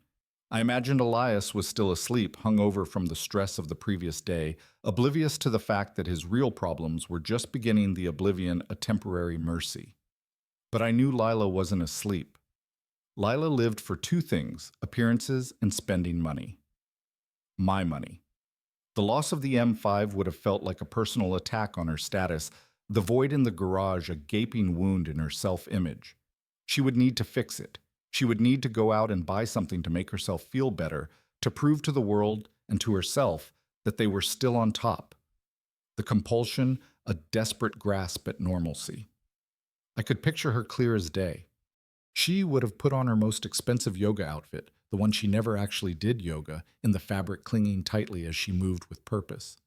I imagined Elias was still asleep, hungover from the stress of the previous day, oblivious to the fact that his real problems were just beginning the oblivion, a temporary mercy. But I knew Lila wasn't asleep. Lila lived for two things: appearances and spending money. My money. The loss of the M5 would have felt like a personal attack on her status, the void in the garage a gaping wound in her self-image. She would need to fix it. She would need to go out and buy something to make herself feel better, to prove to the world and to herself that they were still on top. The compulsion, a desperate grasp at normalcy. I could picture her clear as day. She would have put on her most expensive yoga outfit, the one she never actually did yoga, in the fabric clinging tightly as she moved with purpose,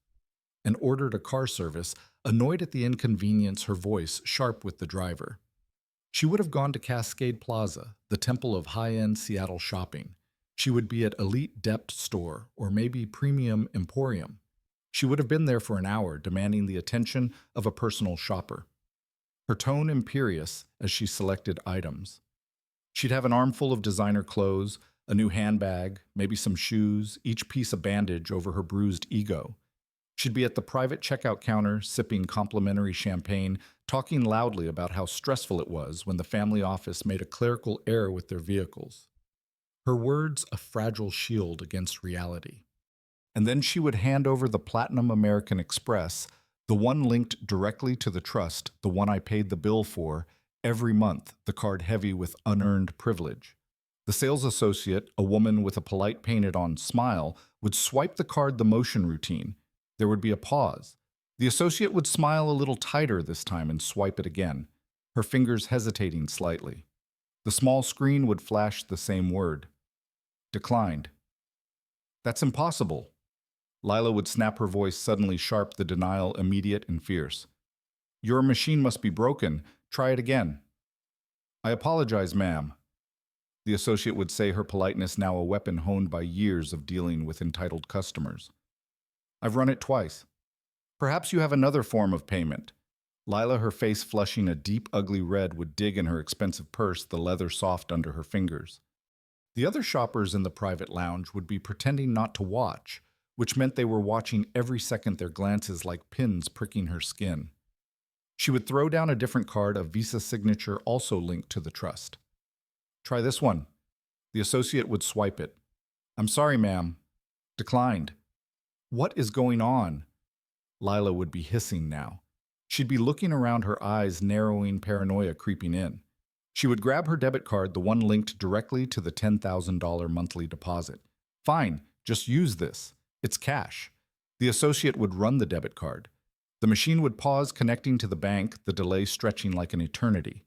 and ordered a car service, annoyed at the inconvenience, her voice sharp with the driver. She would have gone to Cascade Plaza, the temple of high-end Seattle shopping. She would be at Elite Depth Store, or maybe Premium Emporium. She would have been there for an hour, demanding the attention of a personal shopper. her tone imperious as she selected items. She'd have an armful of designer clothes, a new handbag, maybe some shoes, each piece a bandage over her bruised ego. She'd be at the private checkout counter, sipping complimentary champagne, talking loudly about how stressful it was when the family office made a clerical error with their vehicles. Her words a fragile shield against reality. And then she would hand over the Platinum American Express, the one linked directly to the trust, the one I paid the bill for, every month, the card heavy with unearned privilege. The sales associate, a woman with a polite painted-on smile, would swipe the card the motion routine. There would be a pause. The associate would smile a little tighter this time and swipe it again, her fingers hesitating slightly. The small screen would flash the same word. Declined. That's impossible. Lila would snap, her voice suddenly sharp, the denial immediate and fierce. Your machine must be broken. Try it again. I apologize, ma'am. The associate would say, her politeness now a weapon honed by years of dealing with entitled customers. I've run it twice. Perhaps you have another form of payment. Lila, her face flushing a deep, ugly red, would dig in her expensive purse, the leather soft under her fingers. The other shoppers in the private lounge would be pretending not to watch, which meant they were watching every second, their glances like pins pricking her skin. She would throw down a different card, a Visa signature also linked to the trust. Try this one. The associate would swipe it. I'm sorry, ma'am. Declined. What is going on? Lila would be hissing now. She'd be looking around, her eyes narrowing, paranoia creeping in. She would grab her debit card, the one linked directly to the $10,000 monthly deposit. Fine, just use this. It's cash. The associate would run the debit card. The machine would pause, connecting to the bank, the delay stretching like an eternity.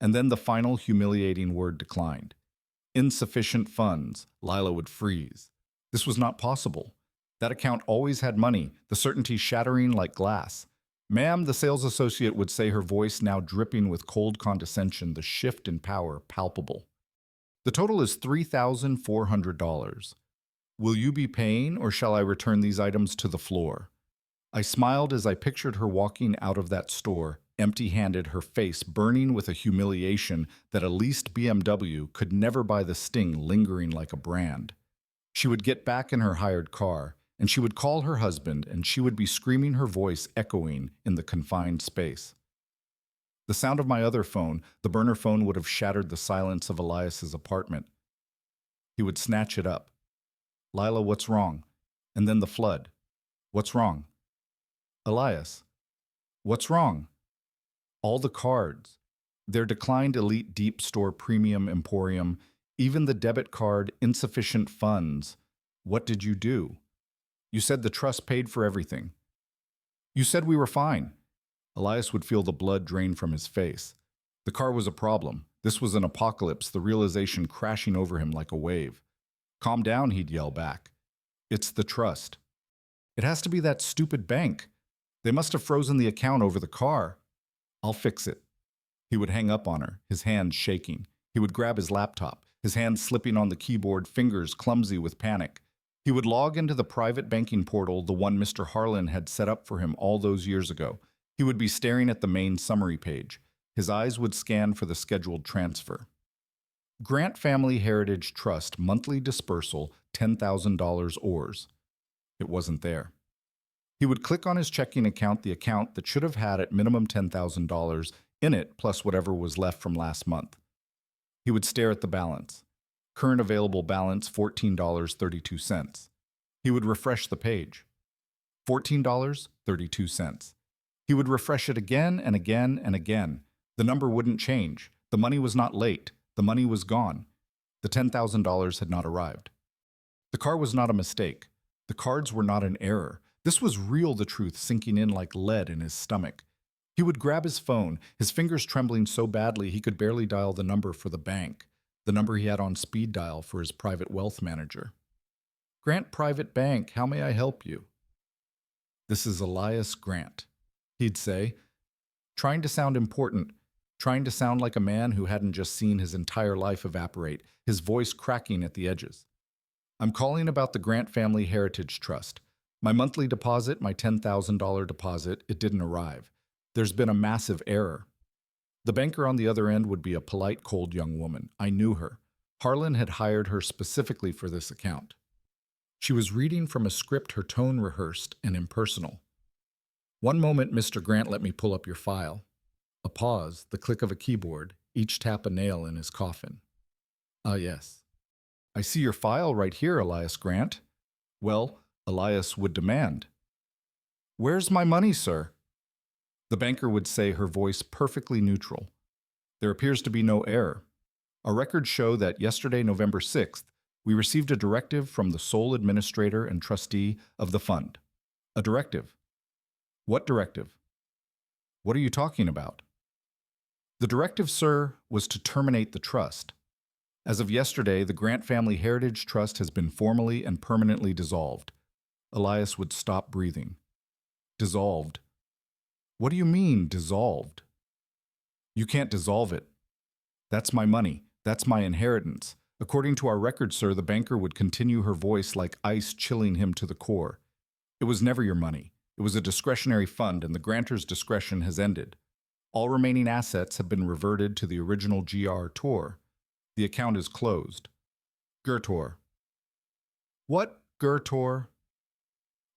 And then the final humiliating word declined. Insufficient funds. Lila would freeze. This was not possible. That account always had money, the certainty shattering like glass. Ma'am, the sales associate would say, her voice now dripping with cold condescension, the shift in power palpable. The total is $3,400. Will you be paying, or shall I return these items to the floor? I smiled as I pictured her walking out of that store, empty-handed, her face burning with a humiliation that a leased BMW could never buy, the sting lingering like a brand. She would get back in her hired car, and she would call her husband, and she would be screaming, her voice echoing in the confined space. The sound of my other phone, the burner phone, would have shattered the silence of Elias's apartment. He would snatch it up. Lila, what's wrong? And then the flood. What's wrong? Elias. What's wrong? All the cards. Their declined Elite Deep Store Premium Emporium, even the debit card, insufficient funds. What did you do? You said the trust paid for everything. You said we were fine. Elias would feel the blood drain from his face. The car was a problem. This was an apocalypse, the realization crashing over him like a wave. Calm down, he'd yell back. It's the trust. It has to be that stupid bank. They must have frozen the account over the car. I'll fix it. He would hang up on her, his hands shaking. He would grab his laptop, his hands slipping on the keyboard, fingers clumsy with panic. He would log into the private banking portal, the one Mr. Harlan had set up for him all those years ago. He would be staring at the main summary page. His eyes would scan for the scheduled transfer. Grant Family Heritage Trust monthly dispersal, $10,000 ORS. It wasn't there. He would click on his checking account, the account that should have had at minimum $10,000 in it, plus whatever was left from last month. He would stare at the balance. Current available balance, $14.32. He would refresh the page. $14.32. He would refresh it again and again and again. The number wouldn't change. The money was not late. The money was gone. The $10,000 had not arrived. The car was not a mistake. The cards were not an error. This was real, the truth sinking in like lead in his stomach. He would grab his phone, his fingers trembling so badly he could barely dial the number for the bank, the number he had on speed dial for his private wealth manager. Grant Private Bank, how may I help you? This is Elias Grant, he'd say, trying to sound important, trying to sound like a man who hadn't just seen his entire life evaporate, his voice cracking at the edges. I'm calling about the Grant Family Heritage Trust. My monthly deposit, my $10,000 deposit, it didn't arrive. There's been a massive error. The banker on the other end would be a polite, cold young woman. I knew her. Harlan had hired her specifically for this account. She was reading from a script, her tone rehearsed and impersonal. One moment, Mr. Grant, let me pull up your file. A pause, the click of a keyboard, each tap a nail in his coffin. Ah, yes. I see your file right here, Elias Grant. Well, Elias would demand. Where's my money, sir? The banker would say, her voice perfectly neutral. There appears to be no error. Our records show that yesterday, November 6th, we received a directive from the sole administrator and trustee of the fund. A directive. What directive? What are you talking about? The directive, sir, was to terminate the trust. As of yesterday, the Grant Family Heritage Trust has been formally and permanently dissolved. Elias would stop breathing. Dissolved? What do you mean, dissolved? You can't dissolve it. That's my money. That's my inheritance. According to our records, sir, the banker would continue, her voice like ice chilling him to the core. It was never your money. It was a discretionary fund, and the grantor's discretion has ended. All remaining assets have been reverted to the original GR Tor. The account is closed. Gertor. What Gertor?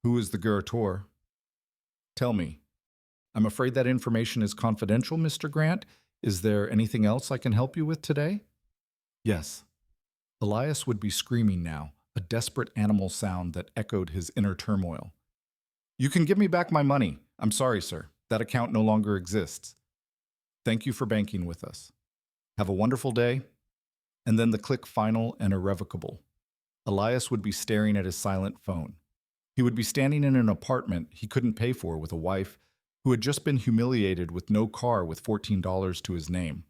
Who is the Gertor? Tell me. I'm afraid that information is confidential, Mr. Grant. Is there anything else I can help you with today? Yes. Elias would be screaming now, a desperate animal sound that echoed his inner turmoil. You can give me back my money. I'm sorry, sir. That account no longer exists. Thank you for banking with us. Have a wonderful day. And then the click, final and irrevocable. Elias would be staring at his silent phone. He would be standing in an apartment he couldn't pay for with a wife who had just been humiliated with no car with $14 to his name.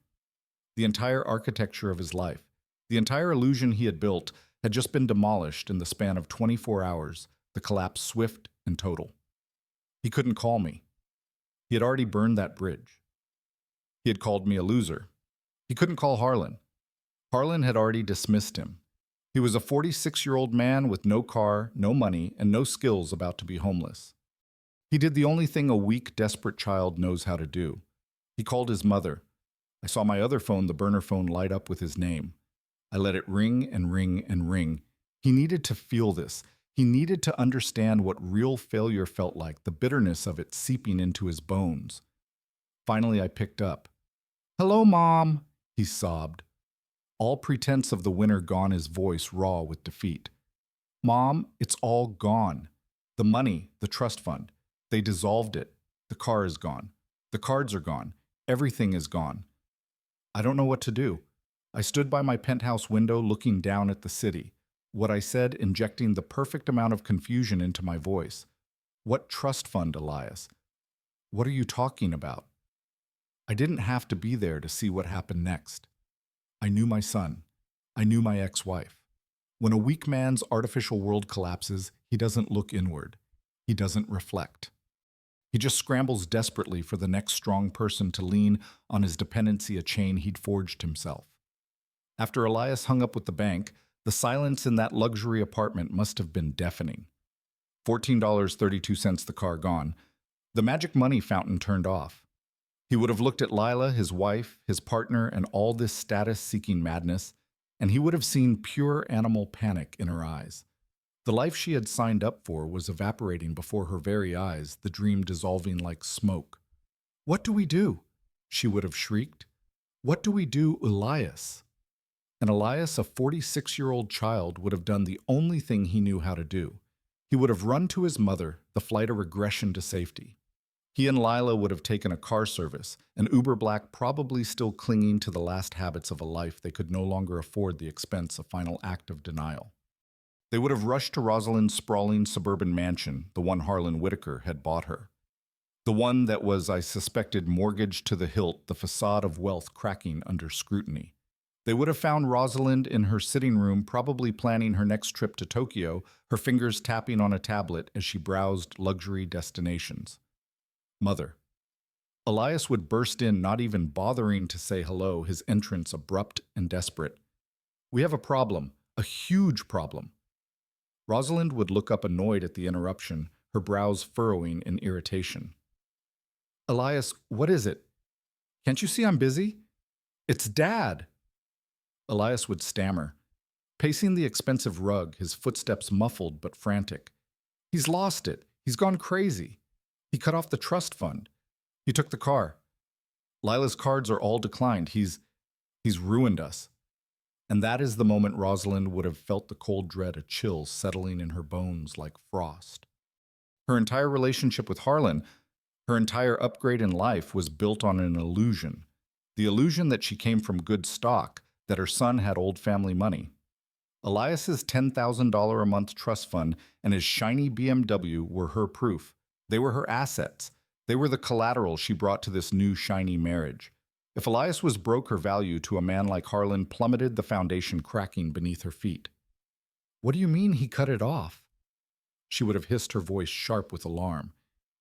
The entire architecture of his life, the entire illusion he had built, had just been demolished in the span of 24 hours, the collapse swift and total. He couldn't call me. He had already burned that bridge. He had called me a loser. He couldn't call Harlan. Harlan had already dismissed him. He was a 46-year-old man with no car, no money, and no skills, about to be homeless. He did the only thing a weak, desperate child knows how to do. He called his mother. I saw my other phone, the burner phone, light up with his name. I let it ring and ring and ring. He needed to feel this. He needed to understand what real failure felt like, the bitterness of it seeping into his bones. Finally, I picked up. "Hello, Mom," he sobbed. All pretense of the winner gone, his voice raw with defeat. "Mom, it's all gone. The money, the trust fund. They dissolved it. The car is gone. The cards are gone. Everything is gone. I don't know what to do." I stood by my penthouse window looking down at the city. What I said injecting the perfect amount of confusion into my voice. What trust fund, Elias? What are you talking about? I didn't have to be there to see what happened next. I knew my son. I knew my ex-wife. When a weak man's artificial world collapses, he doesn't look inward. He doesn't reflect. He just scrambles desperately for the next strong person to lean on his dependency, a chain he'd forged himself. After Elias hung up with the bank, the silence in that luxury apartment must have been deafening. $14.32 the car gone. The magic money fountain turned off. He would have looked at Lila, his wife, his partner, and all this status-seeking madness, and he would have seen pure animal panic in her eyes. The life she had signed up for was evaporating before her very eyes, the dream dissolving like smoke. "What do we do?" she would have shrieked. "What do we do, Elias?" And Elias, a 46-year-old child, would have done the only thing he knew how to do. He would have run to his mother, the flight of regression to safety. He and Lila would have taken a car service, an Uber Black, probably still clinging to the last habits of a life they could no longer afford the expense, a final act of denial. They would have rushed to Rosalind's sprawling suburban mansion, the one Harlan Whitaker had bought her. The one that was, I suspected, mortgaged to the hilt, the facade of wealth cracking under scrutiny. They would have found Rosalind in her sitting room, probably planning her next trip to Tokyo, her fingers tapping on a tablet as she browsed luxury destinations. Mother. Elias would burst in, not even bothering to say hello, his entrance abrupt and desperate. "We have a problem, a huge problem." Rosalind would look up annoyed at the interruption, her brows furrowing in irritation. "Elias, what is it?" Can't you see I'm busy? It's Dad. Elias would stammer, pacing the expensive rug, his footsteps muffled but frantic. He's lost it. He's gone crazy. He cut off the trust fund. He took the car. Lila's cards are all declined. He's ruined us. And that is the moment Rosalind would have felt the cold dread, a chill settling in her bones like frost. Her entire relationship with Harlan, her entire upgrade in life was built on an illusion. The illusion that she came from good stock, that her son had old family money. Elias's $10,000 a month trust fund and his shiny BMW were her proof. They were her assets. They were the collateral she brought to this new shiny marriage. If Elias was broke, her value to a man like Harlan plummeted, the foundation cracking beneath her feet. What do you mean he cut it off? She would have hissed, her voice sharp with alarm.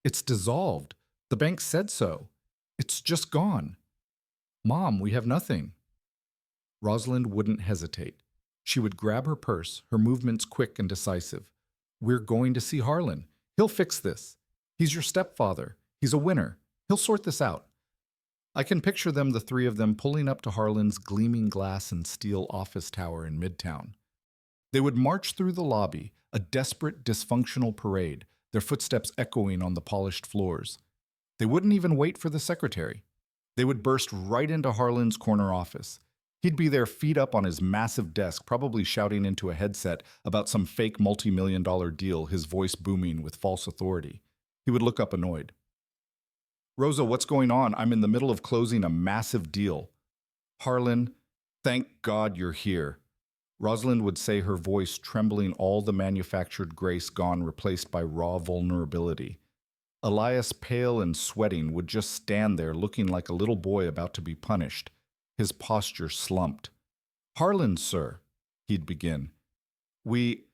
It's dissolved. The bank said so. It's just gone. Mom, we have nothing. Rosalind wouldn't hesitate. She would grab her purse, her movements quick and decisive. We're going to see Harlan. He'll fix this. He's your stepfather. He's a winner. He'll sort this out. I can picture them, the three of them, pulling up to Harlan's gleaming glass and steel office tower in Midtown. They would march through the lobby, a desperate, dysfunctional parade, their footsteps echoing on the polished floors. They wouldn't even wait for the secretary. They would burst right into Harlan's corner office. He'd be there, feet up on his massive desk, probably shouting into a headset about some fake multi-million-dollar deal, his voice booming with false authority. He would look up annoyed. Rosa, what's going on? I'm in the middle of closing a massive deal. Harlan, thank God you're here. Rosalind would say, her voice trembling, all the manufactured grace gone, replaced by raw vulnerability. Elias, pale and sweating, would just stand there looking like a little boy about to be punished. His posture slumped. Harlan, sir, he'd begin. We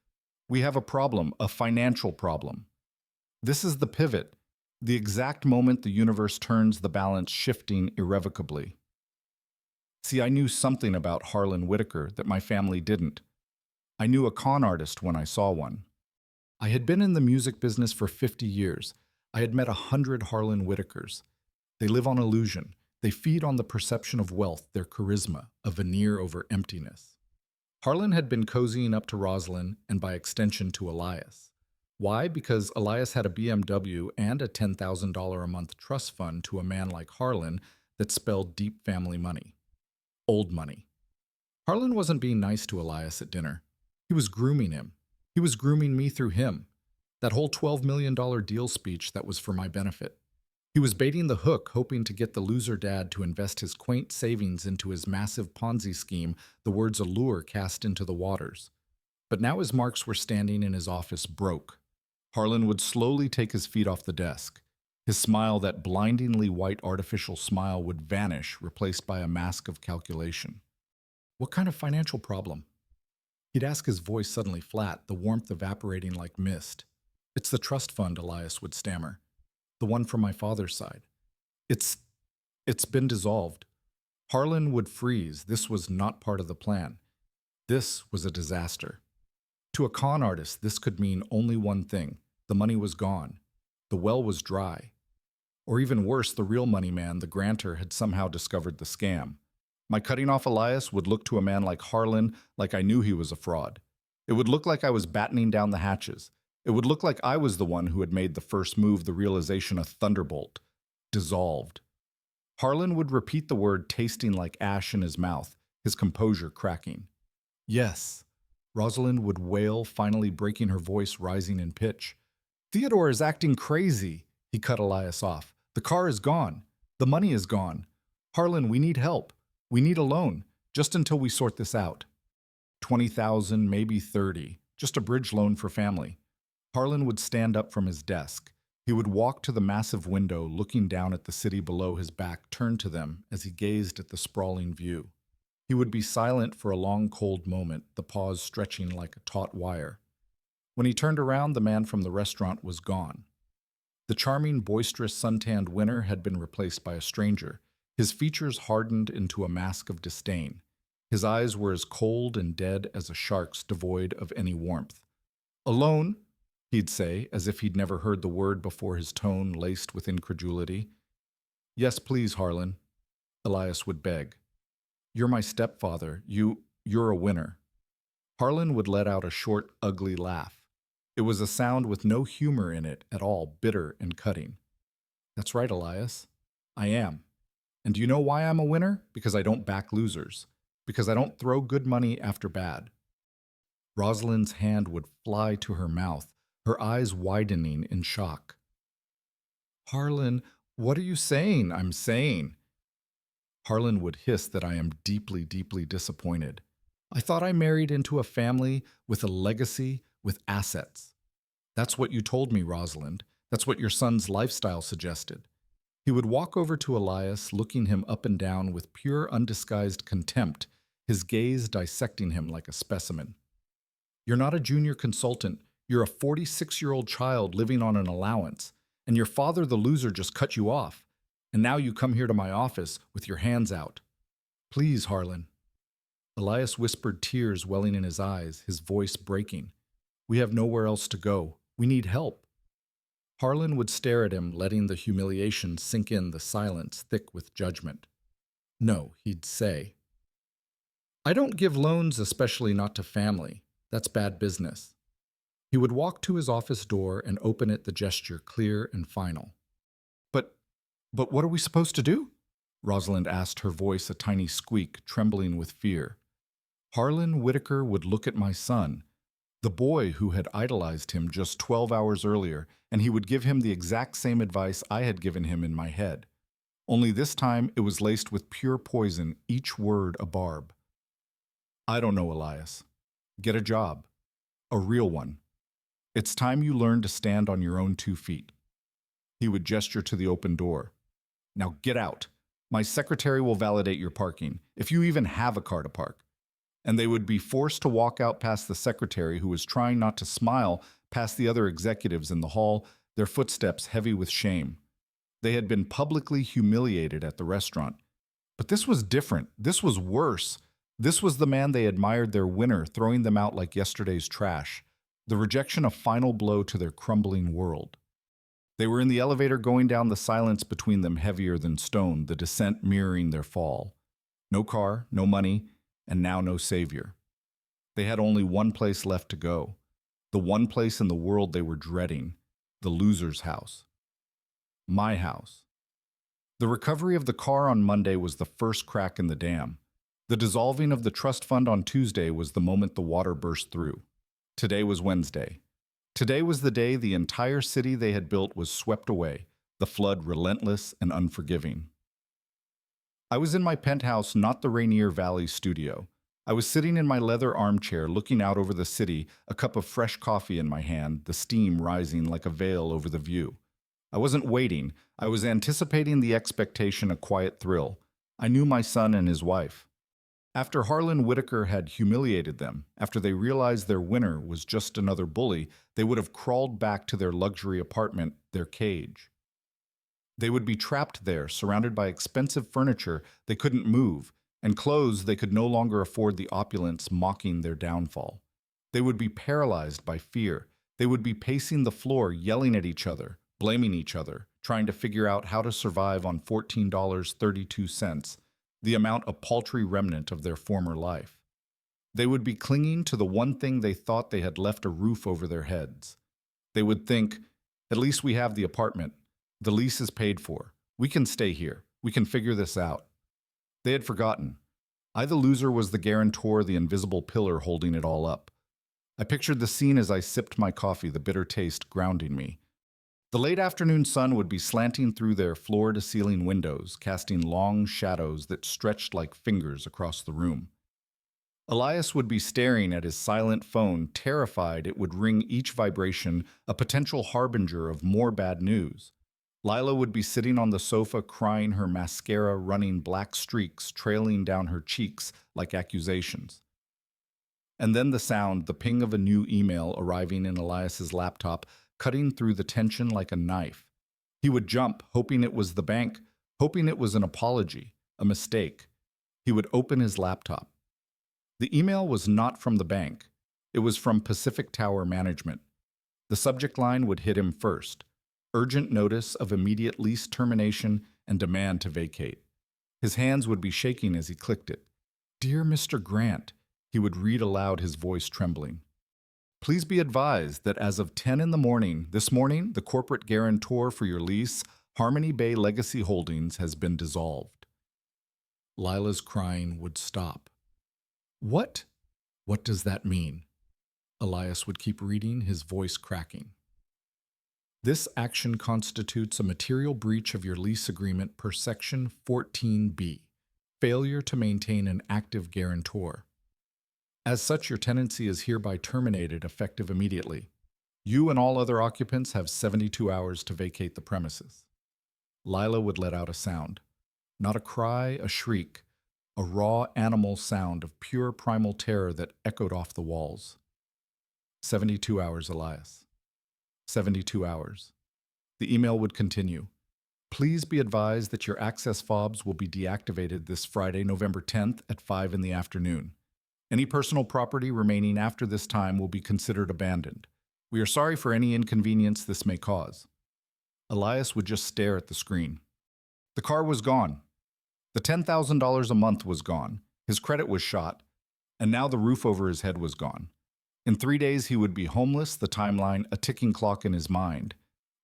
have a problem, a financial problem. This is the pivot, the exact moment the universe turns, the balance shifting irrevocably. See, I knew something about Harlan Whitaker that my family didn't. I knew a con artist when I saw one. I had been in the music business for 50 years. I had met 100 Harlan Whitakers. They live on illusion. They feed on the perception of wealth, their charisma, a veneer over emptiness. Harlan had been cozying up to Rosalind and by extension to Elias. Why? Because Elias had a BMW and a $10,000 a month trust fund to a man like Harlan that spelled deep family money. Old money. Harlan wasn't being nice to Elias at dinner. He was grooming him. He was grooming me through him. That whole $12 million deal speech that was for my benefit. He was baiting the hook, hoping to get the loser dad to invest his quaint savings into his massive Ponzi scheme, the words allure cast into the waters. But now his marks were standing in his office broke. Harlan would slowly take his feet off the desk. His smile, that blindingly white artificial smile, would vanish, replaced by a mask of calculation. What kind of financial problem? He'd ask, his voice suddenly flat, the warmth evaporating like mist. It's the trust fund, Elias would stammer. The one from my father's side. It's been dissolved. Harlan would freeze. This was not part of the plan. This was a disaster. To a con artist, this could mean only one thing. The money was gone. The well was dry. Or even worse, the real money man, the grantor, had somehow discovered the scam. My cutting off Elias would look to a man like Harlan like I knew he was a fraud. It would look like I was battening down the hatches. It would look like I was the one who had made the first move, the realization a thunderbolt. Dissolved. Harlan would repeat the word, tasting like ash in his mouth, his composure cracking. Yes. Rosalind would wail, finally breaking her voice, rising in pitch. Theodore is acting crazy. He cut Elias off. The car is gone. The money is gone. Harlan, we need help. We need a loan, just until we sort this out. 20,000, maybe 30, just a bridge loan for family. Harlan would stand up from his desk. He would walk to the massive window, looking down at the city below, his back turned to them as he gazed at the sprawling view. He would be silent for a long, cold moment, the pause stretching like a taut wire. When he turned around, the man from the restaurant was gone. The charming, boisterous, suntanned winner had been replaced by a stranger, his features hardened into a mask of disdain. His eyes were as cold and dead as a shark's, devoid of any warmth. Alone, he'd say, as if he'd never heard the word before, his tone laced with incredulity. Yes, please, Harlan. Elias would beg. You're my stepfather. You're a winner. Harlan would let out a short, ugly laugh. It was a sound with no humor in it at all, bitter and cutting. That's right, Elias. I am. And do you know why I'm a winner? Because I don't back losers. Because I don't throw good money after bad. Rosalind's hand would fly to her mouth, her eyes widening in shock. Harlan, what are you saying? I'm saying. Harlan would hiss that I am deeply, deeply disappointed. I thought I married into a family with a legacy, with assets. That's what you told me, Rosalind. That's what your son's lifestyle suggested. He would walk over to Elias, looking him up and down with pure, undisguised contempt, his gaze dissecting him like a specimen. You're not a junior consultant. You're a 46-year-old child living on an allowance, and your father, the loser, just cut you off. And now you come here to my office with your hands out. Please, Harlan. Elias whispered, tears welling in his eyes, his voice breaking. We have nowhere else to go. We need help. Harlan would stare at him, letting the humiliation sink in the silence thick with judgment. No, he'd say. I don't give loans, especially not to family. That's bad business. He would walk to his office door and open it, the gesture clear and final. But what are we supposed to do? Rosalind asked, her voice a tiny squeak, trembling with fear. Harlan Whitaker would look at my son, the boy who had idolized him just 12 hours earlier, and he would give him the exact same advice I had given him in my head. Only this time it was laced with pure poison, each word a barb. I don't know, Elias. Get a job. A real one. It's time you learn to stand on your own 2 feet. He would gesture to the open door. Now get out. My secretary will validate your parking, if you even have a car to park. And they would be forced to walk out past the secretary, who was trying not to smile, past the other executives in the hall, their footsteps heavy with shame. They had been publicly humiliated at the restaurant. But this was different. This was worse. This was the man they admired, their winner, throwing them out like yesterday's trash. The rejection a final blow to their crumbling world. They were in the elevator going down, the silence between them heavier than stone, the descent mirroring their fall. No car, no money, and now no savior. They had only one place left to go. The one place in the world they were dreading. The loser's house. My house. The recovery of the car on Monday was the first crack in the dam. The dissolving of the trust fund on Tuesday was the moment the water burst through. Today was Wednesday. Today was the day the entire city they had built was swept away, the flood relentless and unforgiving. I was in my penthouse, not the Rainier Valley studio. I was sitting in my leather armchair looking out over the city, a cup of fresh coffee in my hand, the steam rising like a veil over the view. I wasn't waiting. I was anticipating the expectation, a quiet thrill. I knew my son and his wife. After Harlan Whitaker had humiliated them, after they realized their winner was just another bully, they would have crawled back to their luxury apartment, their cage. They would be trapped there, surrounded by expensive furniture they couldn't move, and clothes they could no longer afford, the opulence mocking their downfall. They would be paralyzed by fear. They would be pacing the floor, yelling at each other, blaming each other, trying to figure out how to survive on $14.32. The amount a paltry remnant of their former life. They would be clinging to the one thing they thought they had left, a roof over their heads. They would think, at least we have the apartment. The lease is paid for. We can stay here. We can figure this out. They had forgotten. I, the loser, was the guarantor, the invisible pillar holding it all up. I pictured the scene as I sipped my coffee, the bitter taste grounding me. The late afternoon sun would be slanting through their floor-to-ceiling windows, casting long shadows that stretched like fingers across the room. Elias would be staring at his silent phone, terrified it would ring, each vibration a potential harbinger of more bad news. Lila would be sitting on the sofa, crying, her mascara running black streaks trailing down her cheeks like accusations. And then the sound, the ping of a new email arriving in Elias's laptop, cutting through the tension like a knife. He would jump, hoping it was the bank, hoping it was an apology, a mistake. He would open his laptop. The email was not from the bank. It was from Pacific Tower Management. The subject line would hit him first: urgent notice of immediate lease termination and demand to vacate. His hands would be shaking as he clicked it. "Dear Mr. Grant," he would read aloud, his voice trembling. "Please be advised that as of 10 in the morning, this morning, the corporate guarantor for your lease, Harmony Bay Legacy Holdings, has been dissolved." Lila's crying would stop. "What? What does that mean?" Elias would keep reading, his voice cracking. "This action constitutes a material breach of your lease agreement per Section 14B, failure to maintain an active guarantor. As such, your tenancy is hereby terminated effective immediately. You and all other occupants have 72 hours to vacate the premises." Lila would let out a sound. Not a cry, a shriek, a raw animal sound of pure primal terror that echoed off the walls. 72 hours, Elias. 72 hours. The email would continue. "Please be advised that your access fobs will be deactivated this Friday, November 10th at 5 in the afternoon. Any personal property remaining after this time will be considered abandoned. We are sorry for any inconvenience this may cause." Elias would just stare at the screen. The car was gone. The $10,000 a month was gone. His credit was shot. And now the roof over his head was gone. In 3 days, he would be homeless, the timeline a ticking clock in his mind.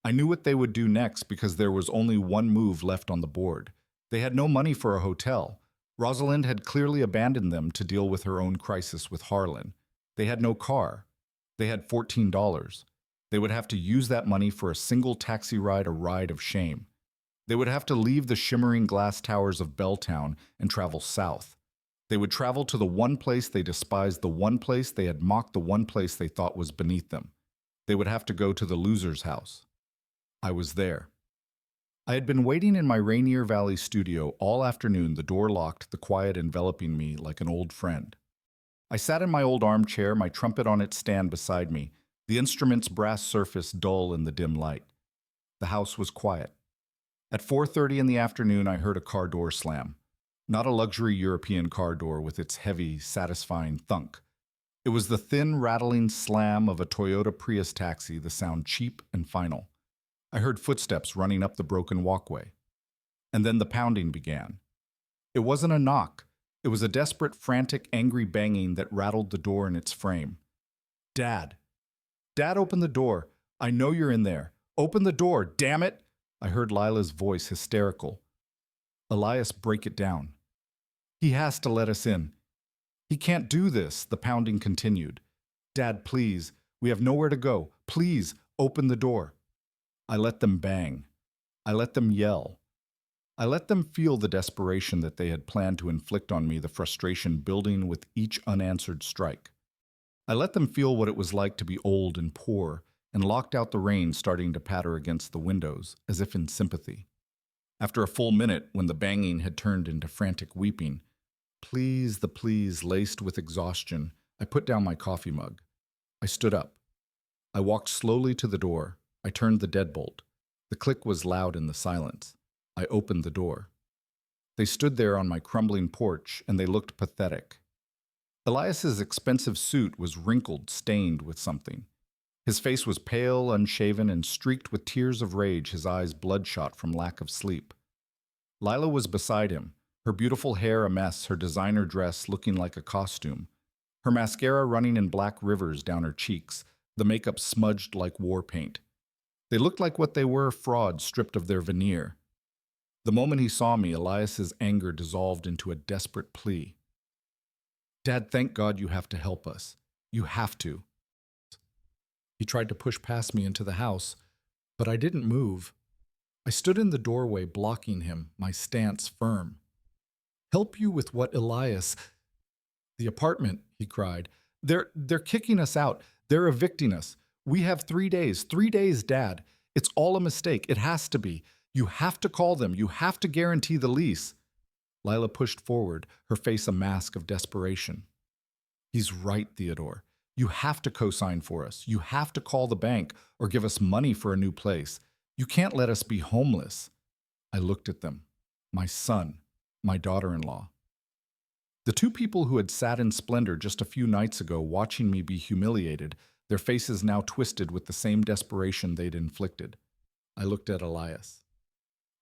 I knew what they would do next because there was only one move left on the board. They had no money for a hotel. Rosalind had clearly abandoned them to deal with her own crisis with Harlan. They had no car. They had $14. They would have to use that money for a single taxi ride, a ride of shame. They would have to leave the shimmering glass towers of Belltown and travel south. They would travel to the one place they despised, the one place they had mocked, the one place they thought was beneath them. They would have to go to the loser's house. I was there. I had been waiting in my Rainier Valley studio all afternoon, the door locked, the quiet enveloping me like an old friend. I sat in my old armchair, my trumpet on its stand beside me, the instrument's brass surface dull in the dim light. The house was quiet. At 4:30 in the afternoon, I heard a car door slam. Not a luxury European car door with its heavy, satisfying thunk. It was the thin, rattling slam of a Toyota Prius taxi, the sound cheap and final. I heard footsteps running up the broken walkway. And then the pounding began. It wasn't a knock. It was a desperate, frantic, angry banging that rattled the door in its frame. "Dad! Dad, open the door! I know you're in there! Open the door, damn it!" I heard Lila's voice, hysterical. "Elias, break it down. He has to let us in. He can't do this," the pounding continued. "Dad, please, we have nowhere to go. Please, open the door." I let them bang. I let them yell. I let them feel the desperation that they had planned to inflict on me, the frustration building with each unanswered strike. I let them feel what it was like to be old and poor, and locked out the rain starting to patter against the windows, as if in sympathy. After a full minute, when the banging had turned into frantic weeping, the pleas laced with exhaustion, I put down my coffee mug. I stood up. I walked slowly to the door. I turned the deadbolt. The click was loud in the silence. I opened the door. They stood there on my crumbling porch, and they looked pathetic. Elias's expensive suit was wrinkled, stained with something. His face was pale, unshaven, and streaked with tears of rage, his eyes bloodshot from lack of sleep. Lila was beside him, her beautiful hair a mess, her designer dress looking like a costume, her mascara running in black rivers down her cheeks, the makeup smudged like war paint. They looked like what they were, frauds stripped of their veneer. The moment he saw me, Elias's anger dissolved into a desperate plea. "Dad, thank God you have to help us. You have to." He tried to push past me into the house, but I didn't move. I stood in the doorway, blocking him, my stance firm. "Help you with what, Elias?" "The apartment," he cried. They're kicking us out. They're evicting us. We have 3 days. 3 days, Dad. It's all a mistake. It has to be. You have to call them. You have to guarantee the lease." Lila pushed forward, her face a mask of desperation. "He's right, Theodore. You have to co-sign for us. You have to call the bank or give us money for a new place. You can't let us be homeless." I looked at them. My son, my daughter-in-law. The two people who had sat in splendor just a few nights ago watching me be humiliated, their faces now twisted with the same desperation they'd inflicted. I looked at Elias.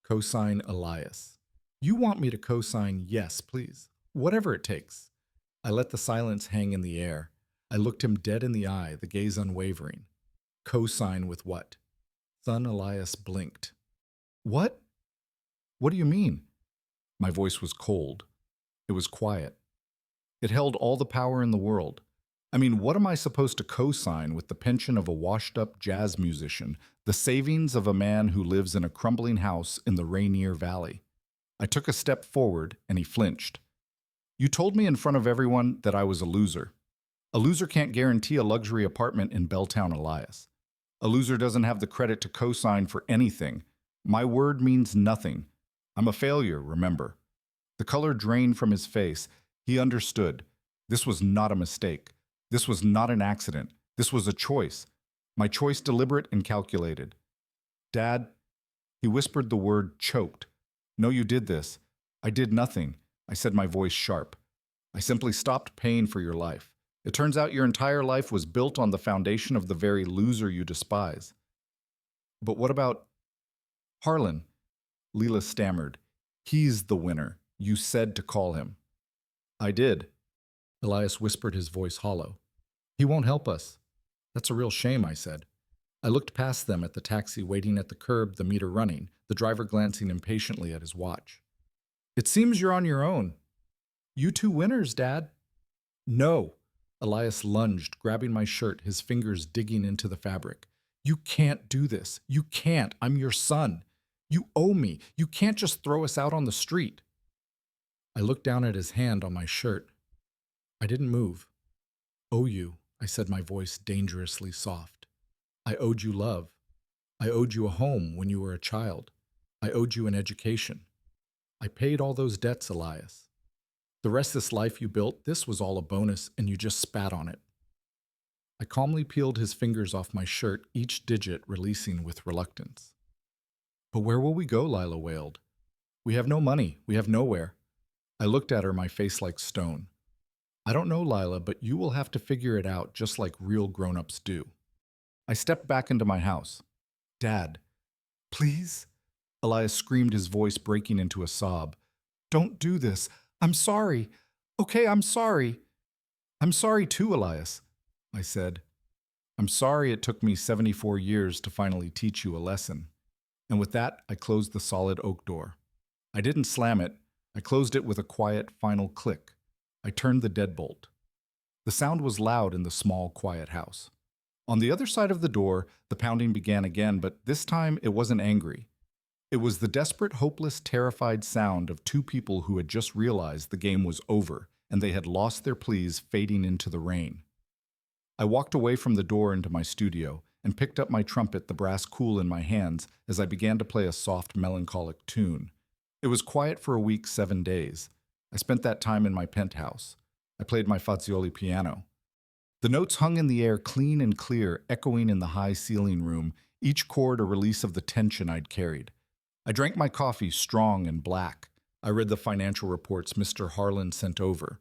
"Co-sign Elias. You want me to co-sign yes, please. Whatever it takes. I let the silence hang in the air. I looked him dead in the eye, the gaze unwavering. Co-sign with what? Son Elias blinked. What? What do you mean? My voice was cold. It was quiet. It held all the power in the world. I mean, what am I supposed to co-sign with the pension of a washed-up jazz musician, the savings of a man who lives in a crumbling house in the Rainier Valley? I took a step forward, and he flinched. You told me in front of everyone that I was a loser. A loser can't guarantee a luxury apartment in Belltown, Elias. A loser doesn't have the credit to co-sign for anything. My word means nothing. I'm a failure, remember. The color drained from his face. He understood. This was not a mistake. This was not an accident. This was a choice. My choice deliberate and calculated. Dad, he whispered the word choked. No, you did this. I did nothing. I said, my voice sharp. I simply stopped paying for your life. It turns out your entire life was built on the foundation of the very loser you despise. But what about Harlan? Leela stammered. He's the winner. You said to call him. I did. Elias whispered, his voice hollow. He won't help us. That's a real shame, I said. I looked past them at the taxi waiting at the curb, the meter running, the driver glancing impatiently at his watch. It seems you're on your own. You two winners, Dad. No. Elias lunged, grabbing my shirt, his fingers digging into the fabric. You can't do this. You can't. I'm your son. You owe me. You can't just throw us out on the street. I looked down at his hand on my shirt. I didn't move. Owe you, I said, my voice dangerously soft. I owed you love. I owed you a home when you were a child. I owed you an education. I paid all those debts, Elias. The rest of this life you built, this was all a bonus, and you just spat on it. I calmly peeled his fingers off my shirt, each digit releasing with reluctance. But where will we go, Lila wailed. We have no money. We have nowhere. I looked at her, my face like stone. I don't know, Lila, but you will have to figure it out just like real grown-ups do. I stepped back into my house. Dad, please? Elias screamed, his voice breaking into a sob. Don't do this. I'm sorry. Okay, I'm sorry. I'm sorry too, Elias, I said. I'm sorry it took me 74 years to finally teach you a lesson. And with that, I closed the solid oak door. I didn't slam it. I closed it with a quiet, final click. I turned the deadbolt. The sound was loud in the small, quiet house. On the other side of the door, the pounding began again, but this time it wasn't angry. It was the desperate, hopeless, terrified sound of two people who had just realized the game was over and they had lost their pleas fading into the rain. I walked away from the door into my studio and picked up my trumpet, the brass cool in my hands, as I began to play a soft, melancholic tune. It was quiet for a week, 7 days. I spent that time in my penthouse. I played my Fazioli piano. The notes hung in the air clean and clear, echoing in the high ceiling room, each chord a release of the tension I'd carried. I drank my coffee strong and black. I read the financial reports Mr. Harlan sent over.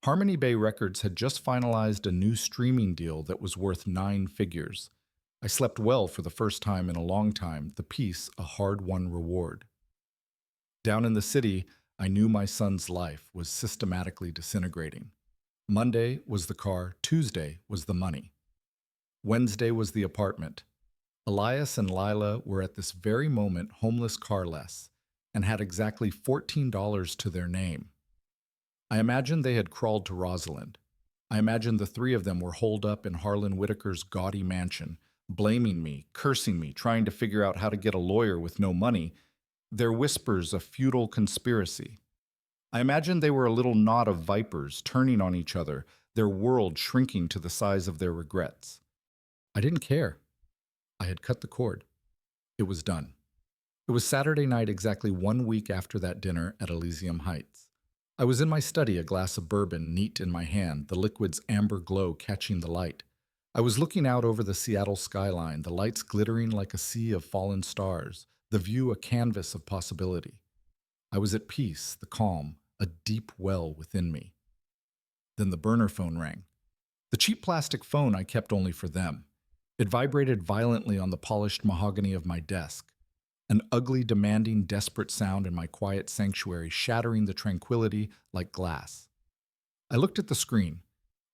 Harmony Bay Records had just finalized a new streaming deal that was worth 9 figures. I slept well for the first time in a long time, the peace a hard-won reward. Down in the city, I knew my son's life was systematically disintegrating. Monday was the car, Tuesday was the money. Wednesday was the apartment. Elias and Lila were at this very moment homeless carless and had exactly $14 to their name. I imagined they had crawled to Rosalind. I imagined the three of them were holed up in Harlan Whitaker's gaudy mansion, blaming me, cursing me, trying to figure out how to get a lawyer with no money, their whispers a futile conspiracy. I imagined they were a little knot of vipers turning on each other, their world shrinking to the size of their regrets. I didn't care. I had cut the cord. It was done. It was Saturday night, exactly 1 week after that dinner at Elysium Heights. I was in my study, a glass of bourbon neat in my hand, the liquid's amber glow catching the light. I was looking out over the Seattle skyline, the lights glittering like a sea of fallen stars, the view a canvas of possibility. I was at peace, the calm, a deep well within me. Then the burner phone rang. The cheap plastic phone I kept only for them. It vibrated violently on the polished mahogany of my desk. An ugly, demanding, desperate sound in my quiet sanctuary, shattering the tranquility like glass. I looked at the screen.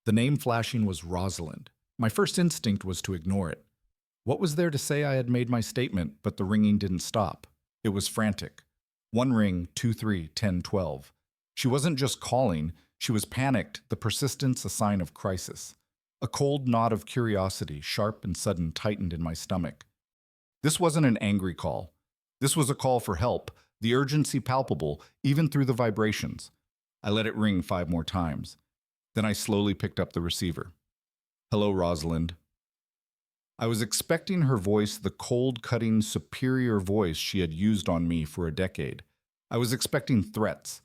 The name flashing was Rosalind. My first instinct was to ignore it. What was there to say I had made my statement, but the ringing didn't stop? It was frantic. One ring, 2, 3, 10, 12. She wasn't just calling, she was panicked, the persistence a sign of crisis. A cold knot of curiosity, sharp and sudden, tightened in my stomach. This wasn't an angry call. This was a call for help, the urgency palpable, even through the vibrations. I let it ring 5 more times. Then I slowly picked up the receiver. Hello, Rosalind. I was expecting her voice, the cold, cutting, superior voice she had used on me for a decade. I was expecting threats.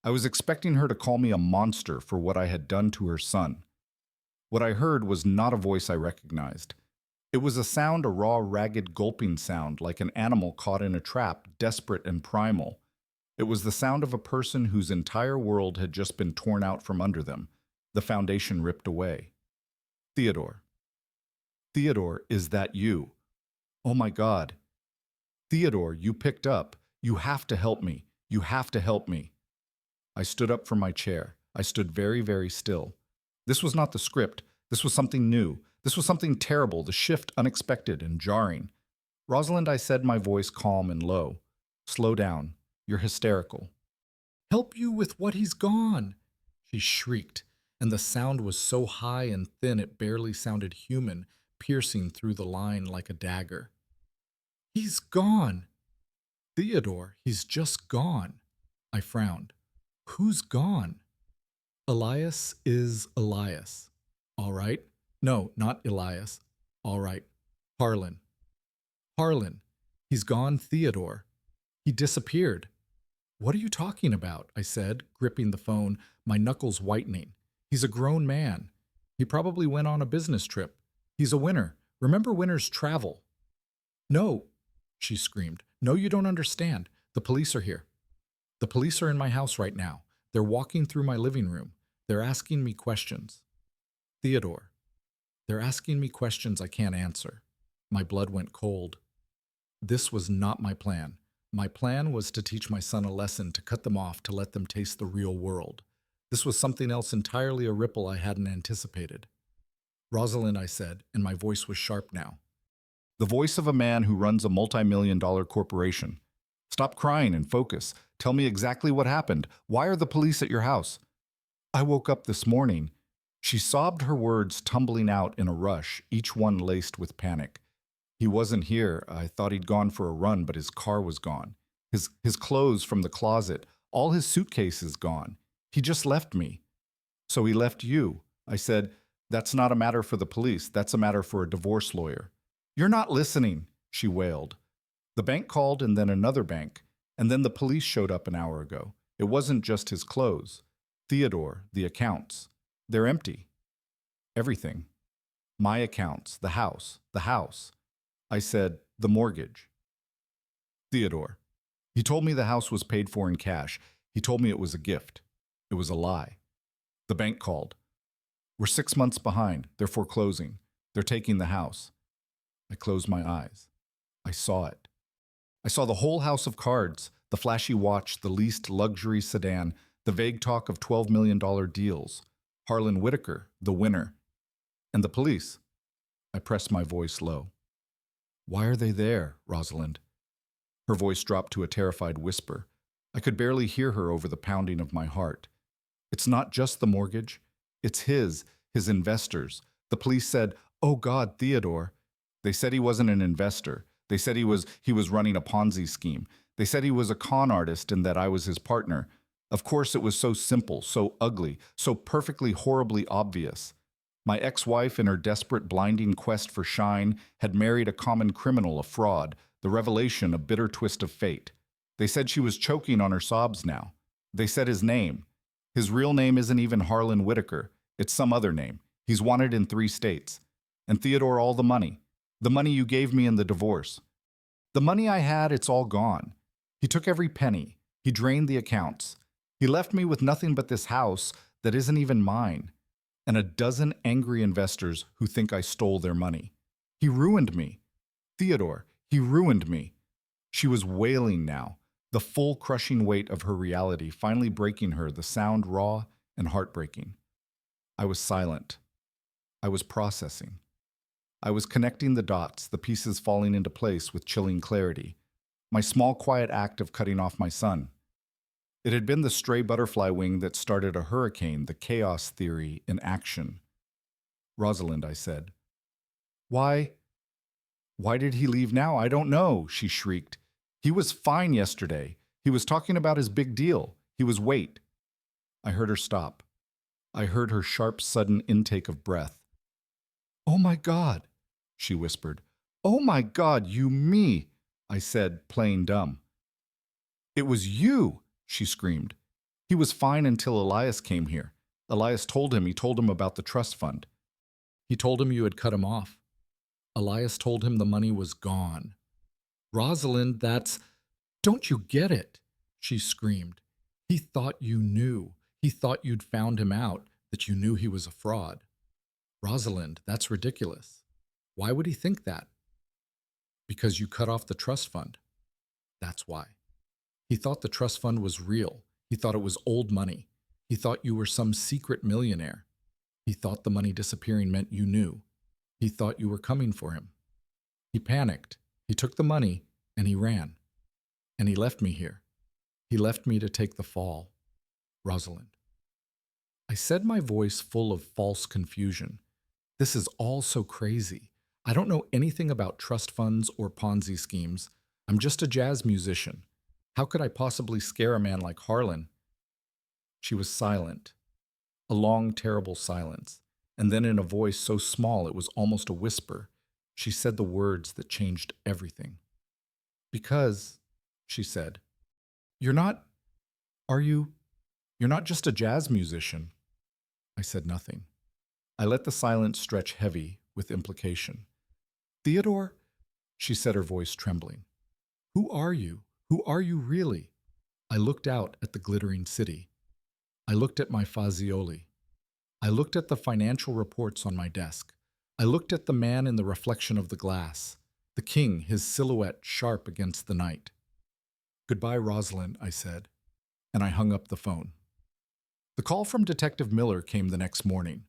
I was expecting her to call me a monster for what I had done to her son. What I heard was not a voice I recognized. It was a sound, a raw, ragged, gulping sound, like an animal caught in a trap, desperate and primal. It was the sound of a person whose entire world had just been torn out from under them, the foundation ripped away. Theodore. Theodore, is that you? Oh my God. Theodore, you picked up. You have to help me. You have to help me. I stood up from my chair. I stood very, very still. This was not the script. This was something new. This was something terrible, the shift unexpected and jarring. Rosalind, I said, my voice calm and low. Slow down. You're hysterical. Help you with what he's gone, she shrieked, and the sound was so high and thin it barely sounded human, piercing through the line like a dagger. He's gone. Theodore, he's just gone. I frowned. Who's gone? Elias is Elias. All right. No, not Elias. All right. Harlan. Harlan. He's gone, Theodore. He disappeared. What are you talking about? I said, gripping the phone, my knuckles whitening. He's a grown man. He probably went on a business trip. He's a winner. Remember winners travel. No, she screamed. No, you don't understand. The police are here. The police are in my house right now. They're walking through my living room. They're asking me questions. Theodore. They're asking me questions I can't answer. My blood went cold. This was not my plan. My plan was to teach my son a lesson, to cut them off, to let them taste the real world. This was something else entirely, a ripple I hadn't anticipated. Rosalind, I said, and my voice was sharp now. The voice of a man who runs a multi-million-dollar corporation. Stop crying and focus. Tell me exactly what happened. Why are the police at your house? I woke up this morning. She sobbed, her words tumbling out in a rush, each one laced with panic. He wasn't here. I thought he'd gone for a run, but his car was gone. His clothes from the closet, all his suitcases gone. He just left me. So he left you. I said, that's not a matter for the police. That's a matter for a divorce lawyer. You're not listening, she wailed. The bank called and then another bank. And then the police showed up an hour ago. It wasn't just his clothes. Theodore, the accounts. They're empty. Everything. My accounts, the house. I said, the mortgage. Theodore. He told me the house was paid for in cash. He told me it was a gift. It was a lie. The bank called. We're 6 months behind. They're foreclosing. They're taking the house. I closed my eyes. I saw it. I saw the whole house of cards, the flashy watch, the leased luxury sedan, the vague talk of $12 million deals. Harlan Whitaker, the winner. And the police. I pressed my voice low. Why are they there, Rosalind? Her voice dropped to a terrified whisper. I could barely hear her over the pounding of my heart. It's not just the mortgage. It's his investors. The police said, oh God, Theodore. They said he wasn't an investor. They said he was running a Ponzi scheme. They said he was a con artist and that I was his partner. Of course, it was so simple, so ugly, so perfectly horribly obvious. My ex-wife, in her desperate, blinding quest for shine, had married a common criminal, a fraud, the revelation, a bitter twist of fate. They said she was choking on her sobs now. They said his name. His real name isn't even Harlan Whitaker. It's some other name. He's wanted in 3 states. And Theodore, all the money. The money you gave me in the divorce. The money I had, it's all gone. He took every penny. He drained the accounts. He left me with nothing but this house that isn't even mine, and a dozen angry investors who think I stole their money. He ruined me. Theodore, he ruined me. She was wailing now, the full crushing weight of her reality finally breaking her, the sound raw and heartbreaking. I was silent. I was processing. I was connecting the dots, the pieces falling into place with chilling clarity. My small, quiet act of cutting off my son. It had been the stray butterfly wing that started a hurricane, the chaos theory in action. Rosalind, I said. Why did he leave now? I don't know, she shrieked. He was fine yesterday. He was talking about his big deal. He was wait. I heard her stop. I heard her sharp, sudden intake of breath. Oh my God, she whispered. Oh my God, me, I said, playing dumb. It was you, she screamed. He was fine until Elias came here. Elias told him about the trust fund. He told him you had cut him off. Elias told him the money was gone. Rosalind, don't you get it? She screamed. He thought you knew. He thought you'd found him out, that you knew he was a fraud. Rosalind, that's ridiculous. Why would he think that? Because you cut off the trust fund. That's why. He thought the trust fund was real. He thought it was old money. He thought you were some secret millionaire. He thought the money disappearing meant you knew. He thought you were coming for him. He panicked. He took the money and he ran. And he left me here. He left me to take the fall. Rosalind. I said, my voice full of false confusion. This is all so crazy. I don't know anything about trust funds or Ponzi schemes. I'm just a jazz musician. How could I possibly scare a man like Harlan? She was silent. A long, terrible silence. And then in a voice so small it was almost a whisper, she said the words that changed everything. Because, she said, you're not just a jazz musician. I said nothing. I let the silence stretch heavy with implication. Theodore, she said, her voice trembling. Who are you? Who are you really? I looked out at the glittering city. I looked at my Fazioli. I looked at the financial reports on my desk. I looked at the man in the reflection of the glass, the king, his silhouette sharp against the night. Goodbye, Rosalind, I said, and I hung up the phone. The call from Detective Miller came the next morning.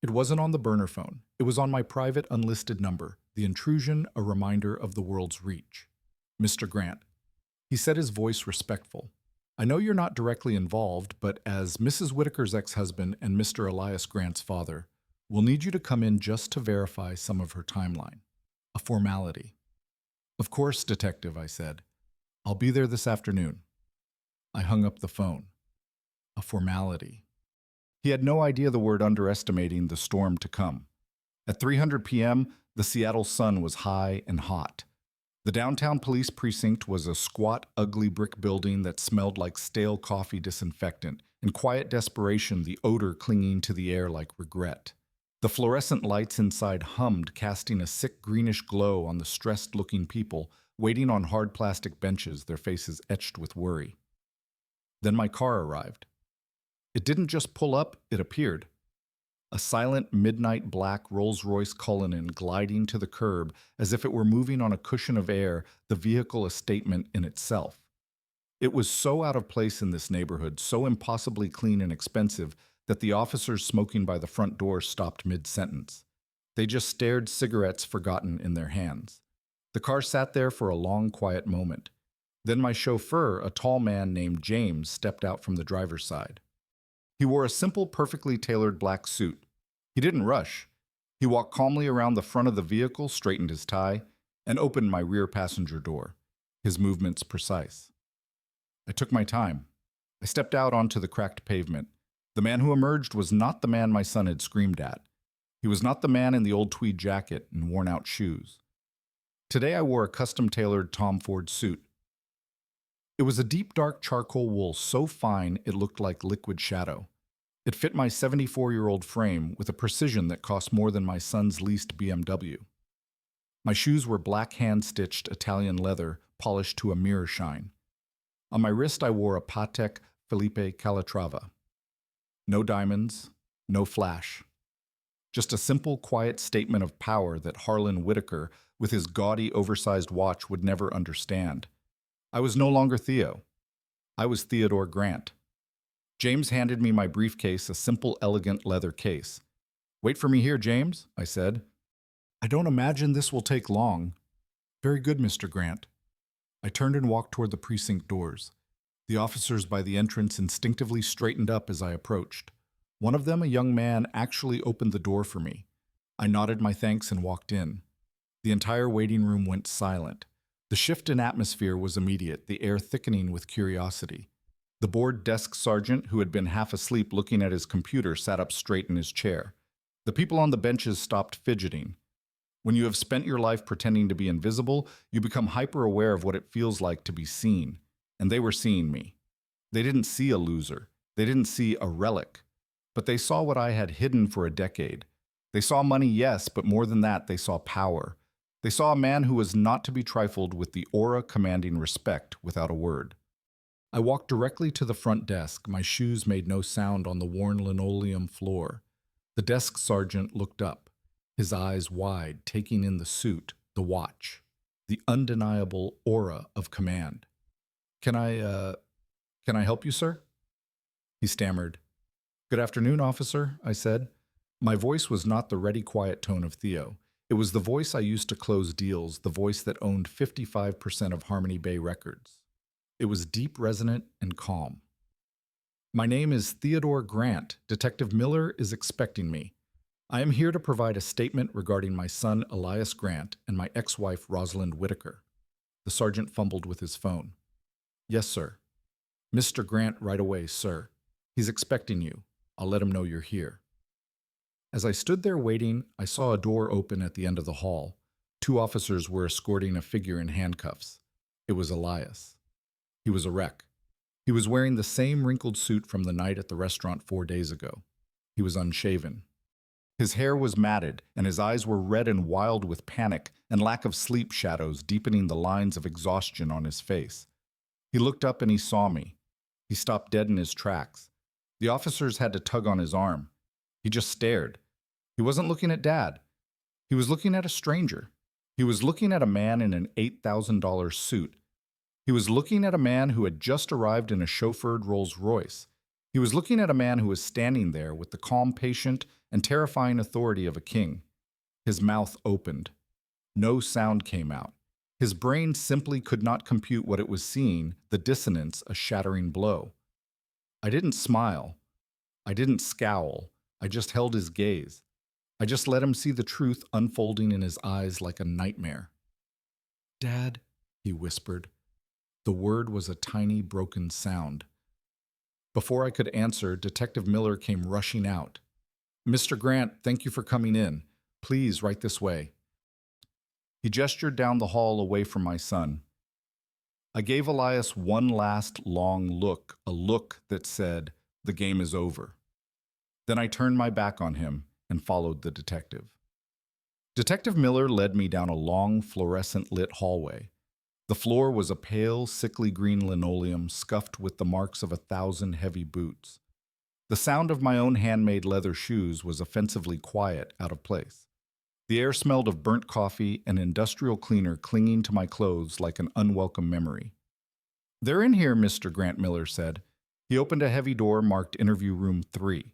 It wasn't on the burner phone. It was on my private unlisted number, the intrusion a reminder of the world's reach. Mr. Grant. He said, his voice respectful. I know you're not directly involved, but as Mrs. Whitaker's ex-husband and Mr. Elias Grant's father, we'll need you to come in just to verify some of her timeline. A formality. Of course, Detective, I said. I'll be there this afternoon. I hung up the phone. A formality. He had no idea the word underestimating the storm to come. At 3:00 p.m., the Seattle sun was high and hot. The downtown police precinct was a squat, ugly brick building that smelled like stale coffee disinfectant, in quiet desperation, the odor clinging to the air like regret. The fluorescent lights inside hummed, casting a sick greenish glow on the stressed-looking people waiting on hard plastic benches, their faces etched with worry. Then my car arrived. It didn't just pull up, it appeared. A silent midnight black Rolls-Royce Cullinan gliding to the curb as if it were moving on a cushion of air, the vehicle a statement in itself. It was so out of place in this neighborhood, so impossibly clean and expensive, that the officers smoking by the front door stopped mid-sentence. They just stared, cigarettes forgotten in their hands. The car sat there for a long, quiet moment. Then my chauffeur, a tall man named James, stepped out from the driver's side. He wore a simple, perfectly tailored black suit. He didn't rush. He walked calmly around the front of the vehicle, straightened his tie, and opened my rear passenger door, his movements precise. I took my time. I stepped out onto the cracked pavement. The man who emerged was not the man my son had screamed at. He was not the man in the old tweed jacket and worn-out shoes. Today I wore a custom-tailored Tom Ford suit. It was a deep, dark charcoal wool so fine it looked like liquid shadow. It fit my 74-year-old frame with a precision that cost more than my son's leased BMW. My shoes were black hand-stitched Italian leather, polished to a mirror shine. On my wrist I wore a Patek Philippe Calatrava. No diamonds, no flash. Just a simple, quiet statement of power that Harlan Whitaker, with his gaudy, oversized watch, would never understand. I was no longer Theo. I was Theodore Grant. James handed me my briefcase, a simple, elegant leather case. Wait for me here, James, I said. I don't imagine this will take long. Very good, Mr. Grant. I turned and walked toward the precinct doors. The officers by the entrance instinctively straightened up as I approached. One of them, a young man, actually opened the door for me. I nodded my thanks and walked in. The entire waiting room went silent. The shift in atmosphere was immediate, the air thickening with curiosity. The bored desk sergeant, who had been half asleep looking at his computer, sat up straight in his chair. The people on the benches stopped fidgeting. When you have spent your life pretending to be invisible, you become hyper-aware of what it feels like to be seen. And they were seeing me. They didn't see a loser. They didn't see a relic. But they saw what I had hidden for a decade. They saw money, yes, but more than that, they saw power. They saw a man who was not to be trifled with, the aura commanding respect without a word. I walked directly to the front desk. My shoes made no sound on the worn linoleum floor. The desk sergeant looked up, his eyes wide, taking in the suit, the watch, the undeniable aura of command. Can I help you, sir? He stammered. Good afternoon, officer, I said. My voice was not the ready, quiet tone of Theo. It was the voice I used to close deals, the voice that owned 55% of Harmony Bay Records. It was deep, resonant, and calm. My name is Theodore Grant. Detective Miller is expecting me. I am here to provide a statement regarding my son Elias Grant and my ex-wife Rosalind Whitaker. The sergeant fumbled with his phone. Yes, sir. Mr. Grant, right away, sir. He's expecting you. I'll let him know you're here. As I stood there waiting, I saw a door open at the end of the hall. 2 officers were escorting a figure in handcuffs. It was Elias. He was a wreck. He was wearing the same wrinkled suit from the night at the restaurant 4 days ago. He was unshaven. His hair was matted, and his eyes were red and wild with panic and lack of sleep shadows deepening the lines of exhaustion on his face. He looked up and he saw me. He stopped dead in his tracks. The officers had to tug on his arm. He just stared. He wasn't looking at Dad. He was looking at a stranger. He was looking at a man in an $8,000 suit. He was looking at a man who had just arrived in a chauffeured Rolls-Royce. He was looking at a man who was standing there with the calm, patient, and terrifying authority of a king. His mouth opened. No sound came out. His brain simply could not compute what it was seeing, the dissonance, a shattering blow. I didn't smile. I didn't scowl. I just held his gaze. I just let him see the truth unfolding in his eyes like a nightmare. Dad, he whispered. The word was a tiny, broken sound. Before I could answer, Detective Miller came rushing out. Mr. Grant, thank you for coming in. Please, right this way. He gestured down the hall away from my son. I gave Elias one last long look, a look that said, the game is over. Then I turned my back on him and followed the detective. Detective Miller led me down a long, fluorescent-lit hallway. The floor was a pale, sickly green linoleum scuffed with the marks of 1,000 heavy boots. The sound of my own handmade leather shoes was offensively quiet, out of place. The air smelled of burnt coffee and industrial cleaner clinging to my clothes like an unwelcome memory. They're in here, Mr. Grant, Miller said. He opened a heavy door marked Interview Room 3.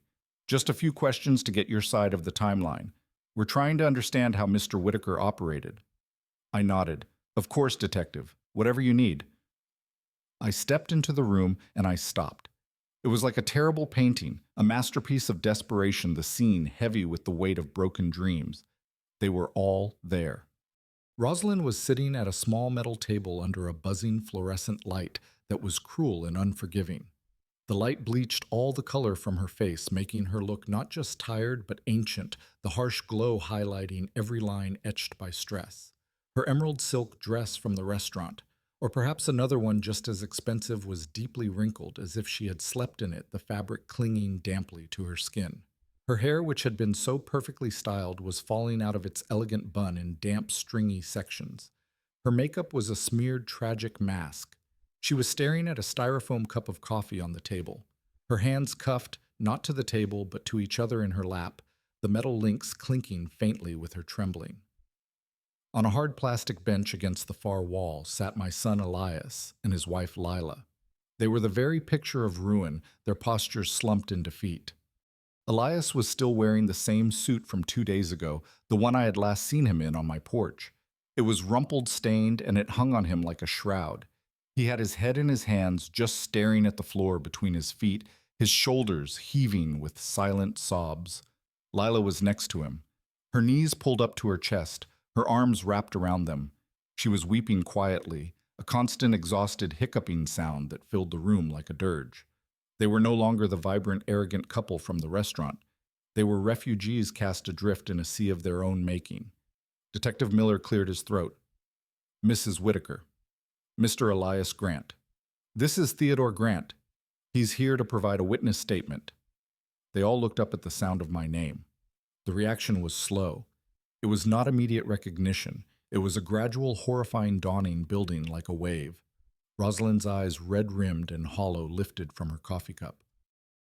Just a few questions to get your side of the timeline. We're trying to understand how Mr. Whitaker operated. I nodded. Of course, detective. Whatever you need. I stepped into the room and I stopped. It was like a terrible painting, a masterpiece of desperation, the scene heavy with the weight of broken dreams. They were all there. Rosalind was sitting at a small metal table under a buzzing fluorescent light that was cruel and unforgiving. The light bleached all the color from her face, making her look not just tired but ancient, the harsh glow highlighting every line etched by stress. Her emerald silk dress from the restaurant, or perhaps another one just as expensive, was deeply wrinkled as if she had slept in it, the fabric clinging damply to her skin. Her hair, which had been so perfectly styled, was falling out of its elegant bun in damp, stringy sections. Her makeup was a smeared, tragic mask. She was staring at a styrofoam cup of coffee on the table, her hands cuffed not to the table but to each other in her lap, the metal links clinking faintly with her trembling. On a hard plastic bench against the far wall sat my son Elias and his wife Lila. They were the very picture of ruin, their postures slumped in defeat. Elias was still wearing the same suit from 2 days ago, the one I had last seen him in on my porch. It was rumpled, stained, and it hung on him like a shroud. He had his head in his hands, just staring at the floor between his feet, his shoulders heaving with silent sobs. Lila was next to him, her knees pulled up to her chest, her arms wrapped around them. She was weeping quietly, a constant exhausted hiccuping sound that filled the room like a dirge. They were no longer the vibrant, arrogant couple from the restaurant. They were refugees cast adrift in a sea of their own making. Detective Miller cleared his throat. Mrs. Whitaker. Mr. Elias Grant. This is Theodore Grant. He's here to provide a witness statement. They all looked up at the sound of my name. The reaction was slow. It was not immediate recognition. It was a gradual, horrifying dawning building like a wave. Rosalind's eyes, red-rimmed and hollow, lifted from her coffee cup.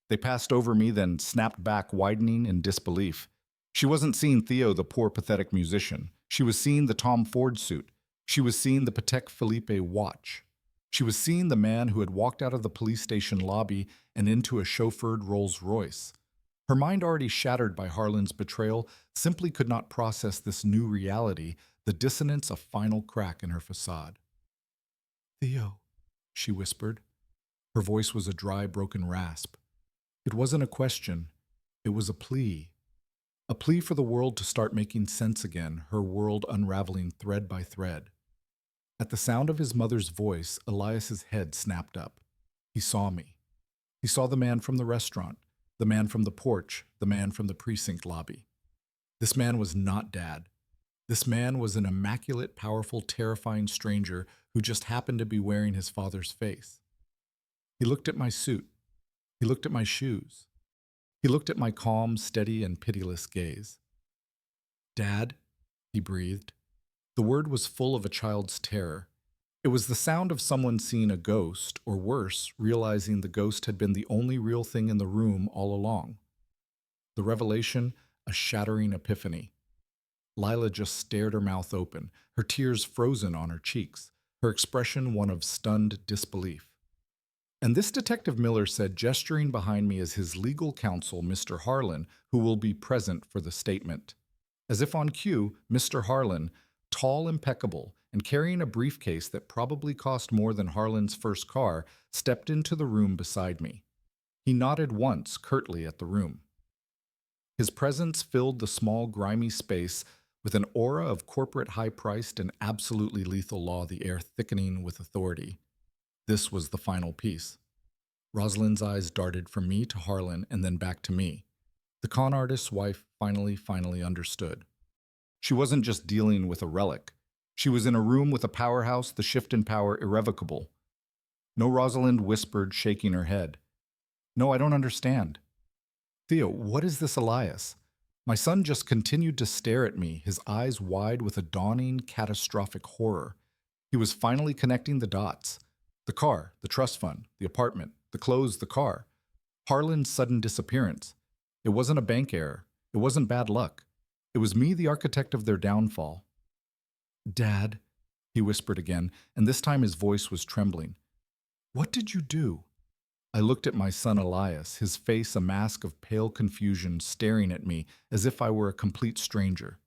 They passed over me, then snapped back, widening in disbelief. She wasn't seeing Theo, the poor, pathetic musician. She was seeing the Tom Ford suit. She was seeing the Patek Philippe watch. She was seeing the man who had walked out of the police station lobby and into a chauffeured Rolls-Royce. Her mind, already shattered by Harlan's betrayal, simply could not process this new reality, the dissonance, a final crack in her facade. Theo, she whispered. Her voice was a dry, broken rasp. It wasn't a question. It was a plea. A plea for the world to start making sense again, her world unraveling thread by thread. At the sound of his mother's voice, Elias's head snapped up. He saw me. He saw the man from the restaurant, the man from the porch, the man from the precinct lobby. This man was not Dad. This man was an immaculate, powerful, terrifying stranger who just happened to be wearing his father's face. He looked at my suit. He looked at my shoes. He looked at my calm, steady, and pitiless gaze. Dad, he breathed. The word was full of a child's terror. It was the sound of someone seeing a ghost, or worse, realizing the ghost had been the only real thing in the room all along. The revelation, a shattering epiphany. Lila just stared, her mouth open, her tears frozen on her cheeks, her expression one of stunned disbelief. And this Detective Miller said, gesturing behind me as his legal counsel, Mr. Harlan, who will be present for the statement. As if on cue, Mr. Harlan, tall, impeccable, and carrying a briefcase that probably cost more than Harlan's first car, stepped into the room beside me. He nodded once, curtly, at the room. His presence filled the small, grimy space with an aura of corporate high-priced and absolutely lethal law, the air thickening with authority. This was the final piece. Rosalind's eyes darted from me to Harlan and then back to me. The con artist's wife finally understood. She wasn't just dealing with a relic. She was in a room with a powerhouse, the shift in power irrevocable. No, Rosalind whispered, shaking her head. No, I don't understand. Theo, what is this Elias? My son just continued to stare at me, his eyes wide with a dawning, catastrophic horror. He was finally connecting the dots. The car, the trust fund, the apartment, the clothes, the car. Harlan's sudden disappearance. It wasn't a bank error. It wasn't bad luck. It was me, the architect of their downfall. Dad, he whispered again, and this time his voice was trembling. What did you do? I looked at my son Elias, his face a mask of pale confusion, staring at me as if I were a complete stranger.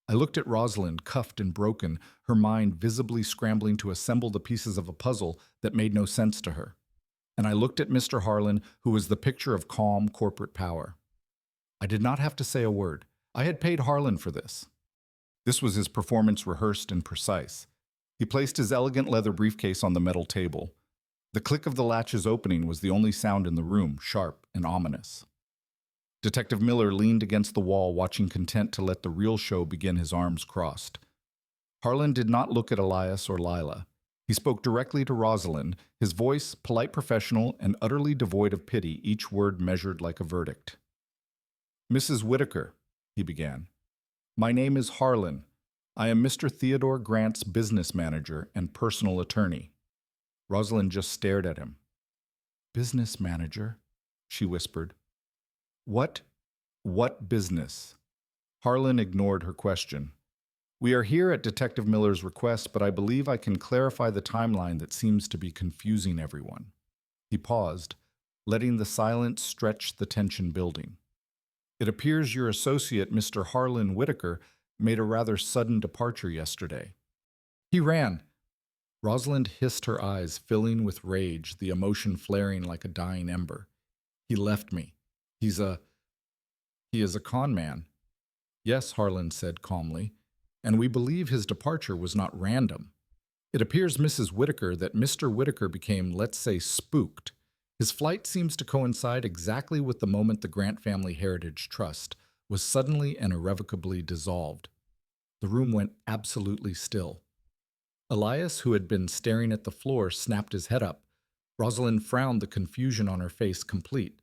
I looked at Rosalind, cuffed and broken, her mind visibly scrambling to assemble the pieces of a puzzle that made no sense to her. And I looked at Mr. Harlan, who was the picture of calm corporate power. I did not have to say a word. I had paid Harlan for this. This was his performance, rehearsed and precise. He placed his elegant leather briefcase on the metal table. The click of the latch's opening was the only sound in the room, sharp and ominous. Detective Miller leaned against the wall, watching, content to let the real show begin, his arms crossed. Harlan did not look at Elias or Lila. He spoke directly to Rosalind, his voice polite, professional, and utterly devoid of pity, each word measured like a verdict. Mrs. Whitaker, he began. My name is Harlan. I am Mr. Theodore Grant's business manager and personal attorney. Rosalind just stared at him. Business manager, she whispered. What business? Harlan ignored her question. We are here at Detective Miller's request, but I believe I can clarify the timeline that seems to be confusing everyone. He paused, letting the silence stretch the tension building. It appears your associate, Mr. Harlan Whitaker, made a rather sudden departure yesterday. He ran. Rosalind hissed, her eyes filling with rage, the emotion flaring like a dying ember. He left me. He is a con man. Yes, Harlan said calmly, and we believe his departure was not random. It appears, Mrs. Whitaker, that Mr. Whitaker became, let's say, spooked. His flight seems to coincide exactly with the moment the Grant Family Heritage Trust was suddenly and irrevocably dissolved. The room went absolutely still. Elias, who had been staring at the floor, snapped his head up. Rosalind frowned, the confusion on her face complete.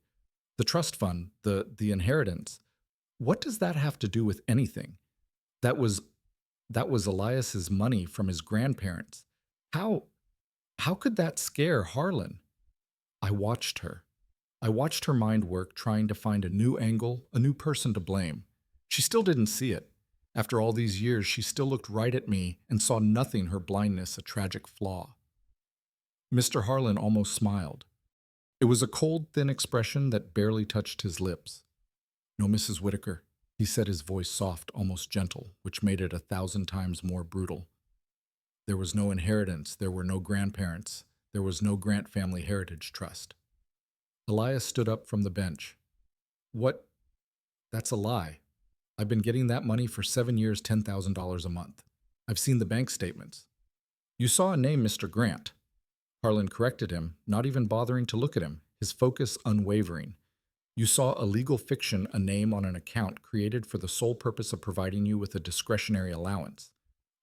The trust fund, the inheritance. What does that have to do with anything? That was Elias's money from his grandparents. How could that scare Harlan? I watched her. I watched her mind work, trying to find a new angle, a new person to blame. She still didn't see it. After all these years, she still looked right at me and saw nothing her blindness a tragic flaw. Mr. Harlan almost smiled. It was a cold, thin expression that barely touched his lips. No, Mrs. Whitaker, he said, his voice soft, almost gentle, which made it 1,000 times more brutal. There was no inheritance, there were no grandparents, there was no Grant Family Heritage Trust. Elias stood up from the bench. What? That's a lie. I've been getting that money for 7 years, $10,000 a month. I've seen the bank statements. You saw a name, Mr. Grant. Harlan corrected him, not even bothering to look at him, his focus unwavering. You saw a legal fiction, a name on an account created for the sole purpose of providing you with a discretionary allowance.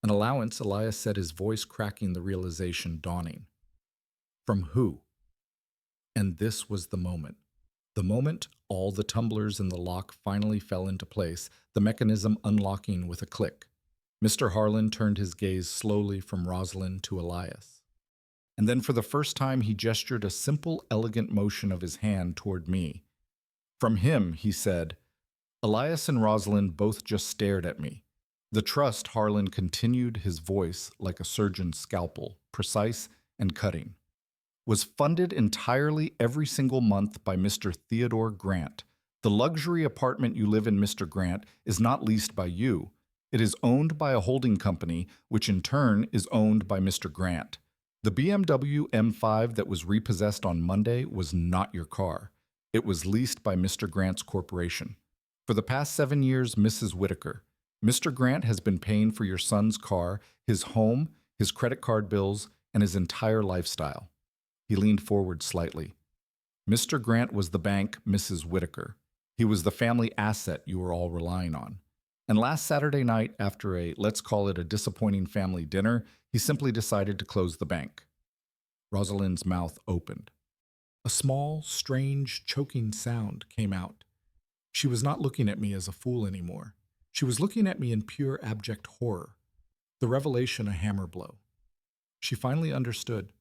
An allowance, Elias said, his voice cracking, the realization dawning. From who? And this was the moment. The moment all the tumblers in the lock finally fell into place, the mechanism unlocking with a click. Mr. Harlan turned his gaze slowly from Rosalind to Elias. And then for the first time he gestured a simple, elegant motion of his hand toward me. From him, he said. Elias and Rosalind both just stared at me. The trust, Harlan continued, his voice like a surgeon's scalpel, precise and cutting, was funded entirely every single month by Mr. Theodore Grant. The luxury apartment you live in, Mr. Grant, is not leased by you. It is owned by a holding company, which in turn is owned by Mr. Grant. The BMW M5 that was repossessed on Monday was not your car. It was leased by Mr. Grant's corporation. For the past 7 years, Mrs. Whitaker, Mr. Grant has been paying for your son's car, his home, his credit card bills, and his entire lifestyle. He leaned forward slightly. Mr. Grant was the bank, Mrs. Whitaker. He was the family asset you were all relying on. And last Saturday night, after let's call it a disappointing family dinner, he simply decided to close the bank. Rosalind's mouth opened. A small, strange, choking sound came out. She was not looking at me as a fool anymore. She was looking at me in pure abject horror. The revelation a hammer blow. She finally understood.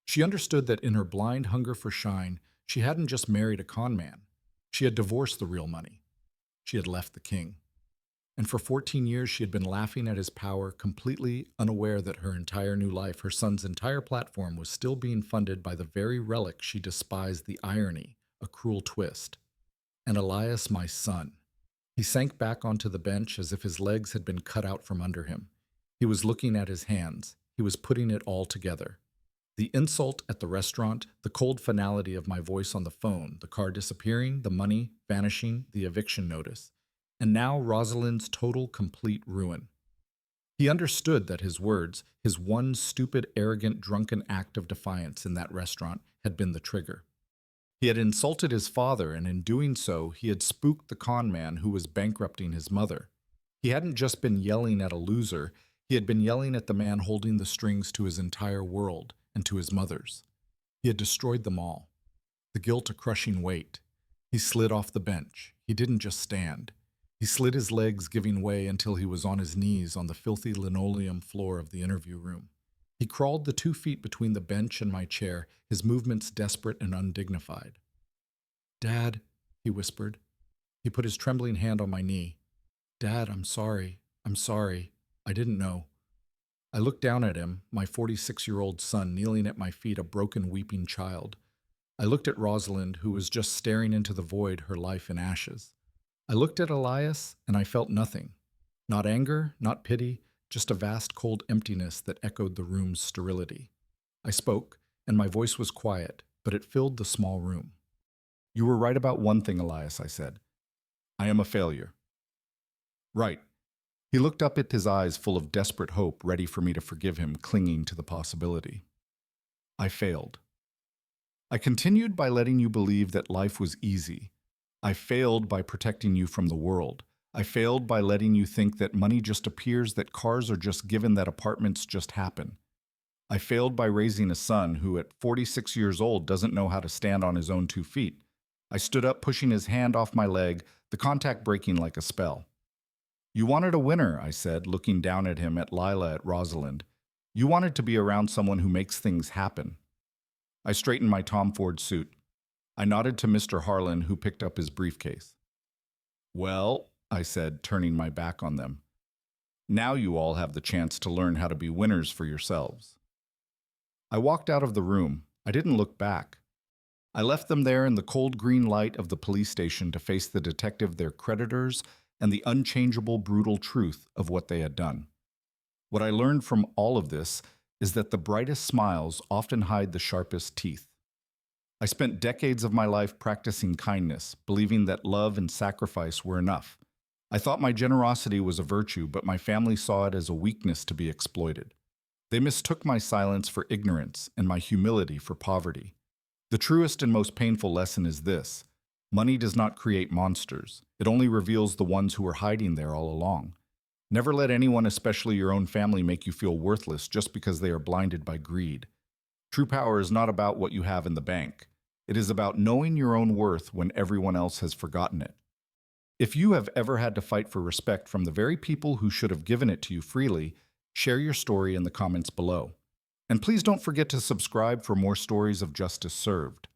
She understood that in her blind hunger for shine, she hadn't just married a con man. She had divorced the real money. She had left the king. And for 14 years she had been laughing at his power, completely unaware that her entire new life, her son's entire platform, was still being funded by the very relic she despised, the irony, a cruel twist. And Elias, my son. He sank back onto the bench as if his legs had been cut out from under him. He was looking at his hands. He was putting it all together. The insult at the restaurant, the cold finality of my voice on the phone, the car disappearing, the money vanishing, the eviction notice. And now Rosalind's total, complete ruin. He understood that his words, his one stupid, arrogant, drunken act of defiance in that restaurant, had been the trigger. He had insulted his father, and in doing so, he had spooked the con man who was bankrupting his mother. He hadn't just been yelling at a loser, he had been yelling at the man holding the strings to his entire world and to his mother's. He had destroyed them all. The guilt a crushing weight. He slid off the bench. He didn't just stand. He slid his legs, giving way until he was on his knees on the filthy linoleum floor of the interview room. He crawled the 2 feet between the bench and my chair, his movements desperate and undignified. Dad, he whispered. He put his trembling hand on my knee. Dad, I'm sorry. I'm sorry. I didn't know. I looked down at him, my 46-year-old son kneeling at my feet, a broken, weeping child. I looked at Rosalind, who was just staring into the void, her life in ashes. I looked at Elias, and I felt nothing. Not anger, not pity, just a vast cold emptiness that echoed the room's sterility. I spoke, and my voice was quiet, but it filled the small room. You were right about one thing, Elias, I said. I am a failure. Right. He looked up at his eyes full of desperate hope, ready for me to forgive him, clinging to the possibility. I failed. I continued by letting you believe that life was easy. I failed by protecting you from the world. I failed by letting you think that money just appears, that cars are just given, that apartments just happen. I failed by raising a son who, at 46 years old, doesn't know how to stand on his own 2 feet. I stood up, pushing his hand off my leg, the contact breaking like a spell. You wanted a winner, I said, looking down at him, at Lila, at Rosalind. You wanted to be around someone who makes things happen. I straightened my Tom Ford suit. I nodded to Mr. Harlan, who picked up his briefcase. Well, I said, turning my back on them. Now you all have the chance to learn how to be winners for yourselves. I walked out of the room. I didn't look back. I left them there in the cold green light of the police station to face the detective, their creditors, and the unchangeable, brutal truth of what they had done. What I learned from all of this is that the brightest smiles often hide the sharpest teeth. I spent decades of my life practicing kindness, believing that love and sacrifice were enough. I thought my generosity was a virtue, but my family saw it as a weakness to be exploited. They mistook my silence for ignorance and my humility for poverty. The truest and most painful lesson is this: money does not create monsters. It only reveals the ones who were hiding there all along. Never let anyone, especially your own family, make you feel worthless just because they are blinded by greed. True power is not about what you have in the bank. It is about knowing your own worth when everyone else has forgotten it. If you have ever had to fight for respect from the very people who should have given it to you freely, share your story in the comments below. And please don't forget to subscribe for more stories of justice served.